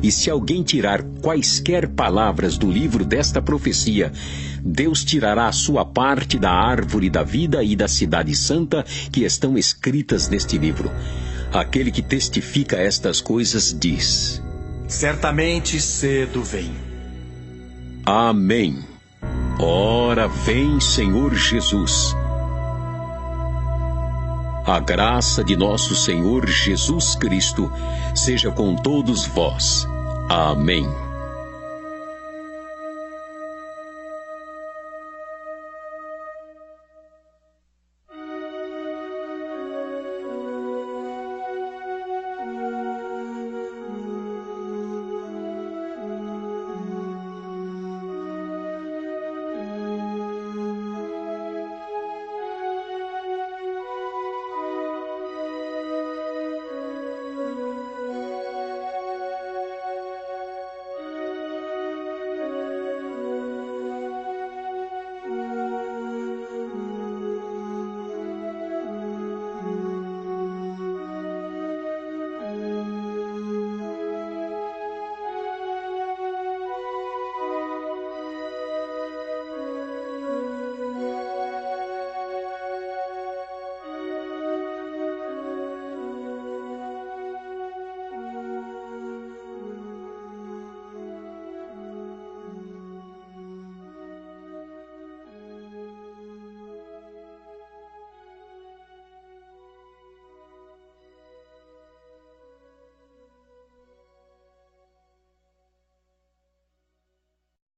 e se alguém tirar quaisquer palavras do livro desta profecia, Deus tirará a sua parte da árvore da vida e da cidade santa que estão escritas neste livro. Aquele que testifica estas coisas diz: certamente cedo vem. Amém. Ora, vem, Senhor Jesus. A graça de nosso Senhor Jesus Cristo seja com todos vós. Amém.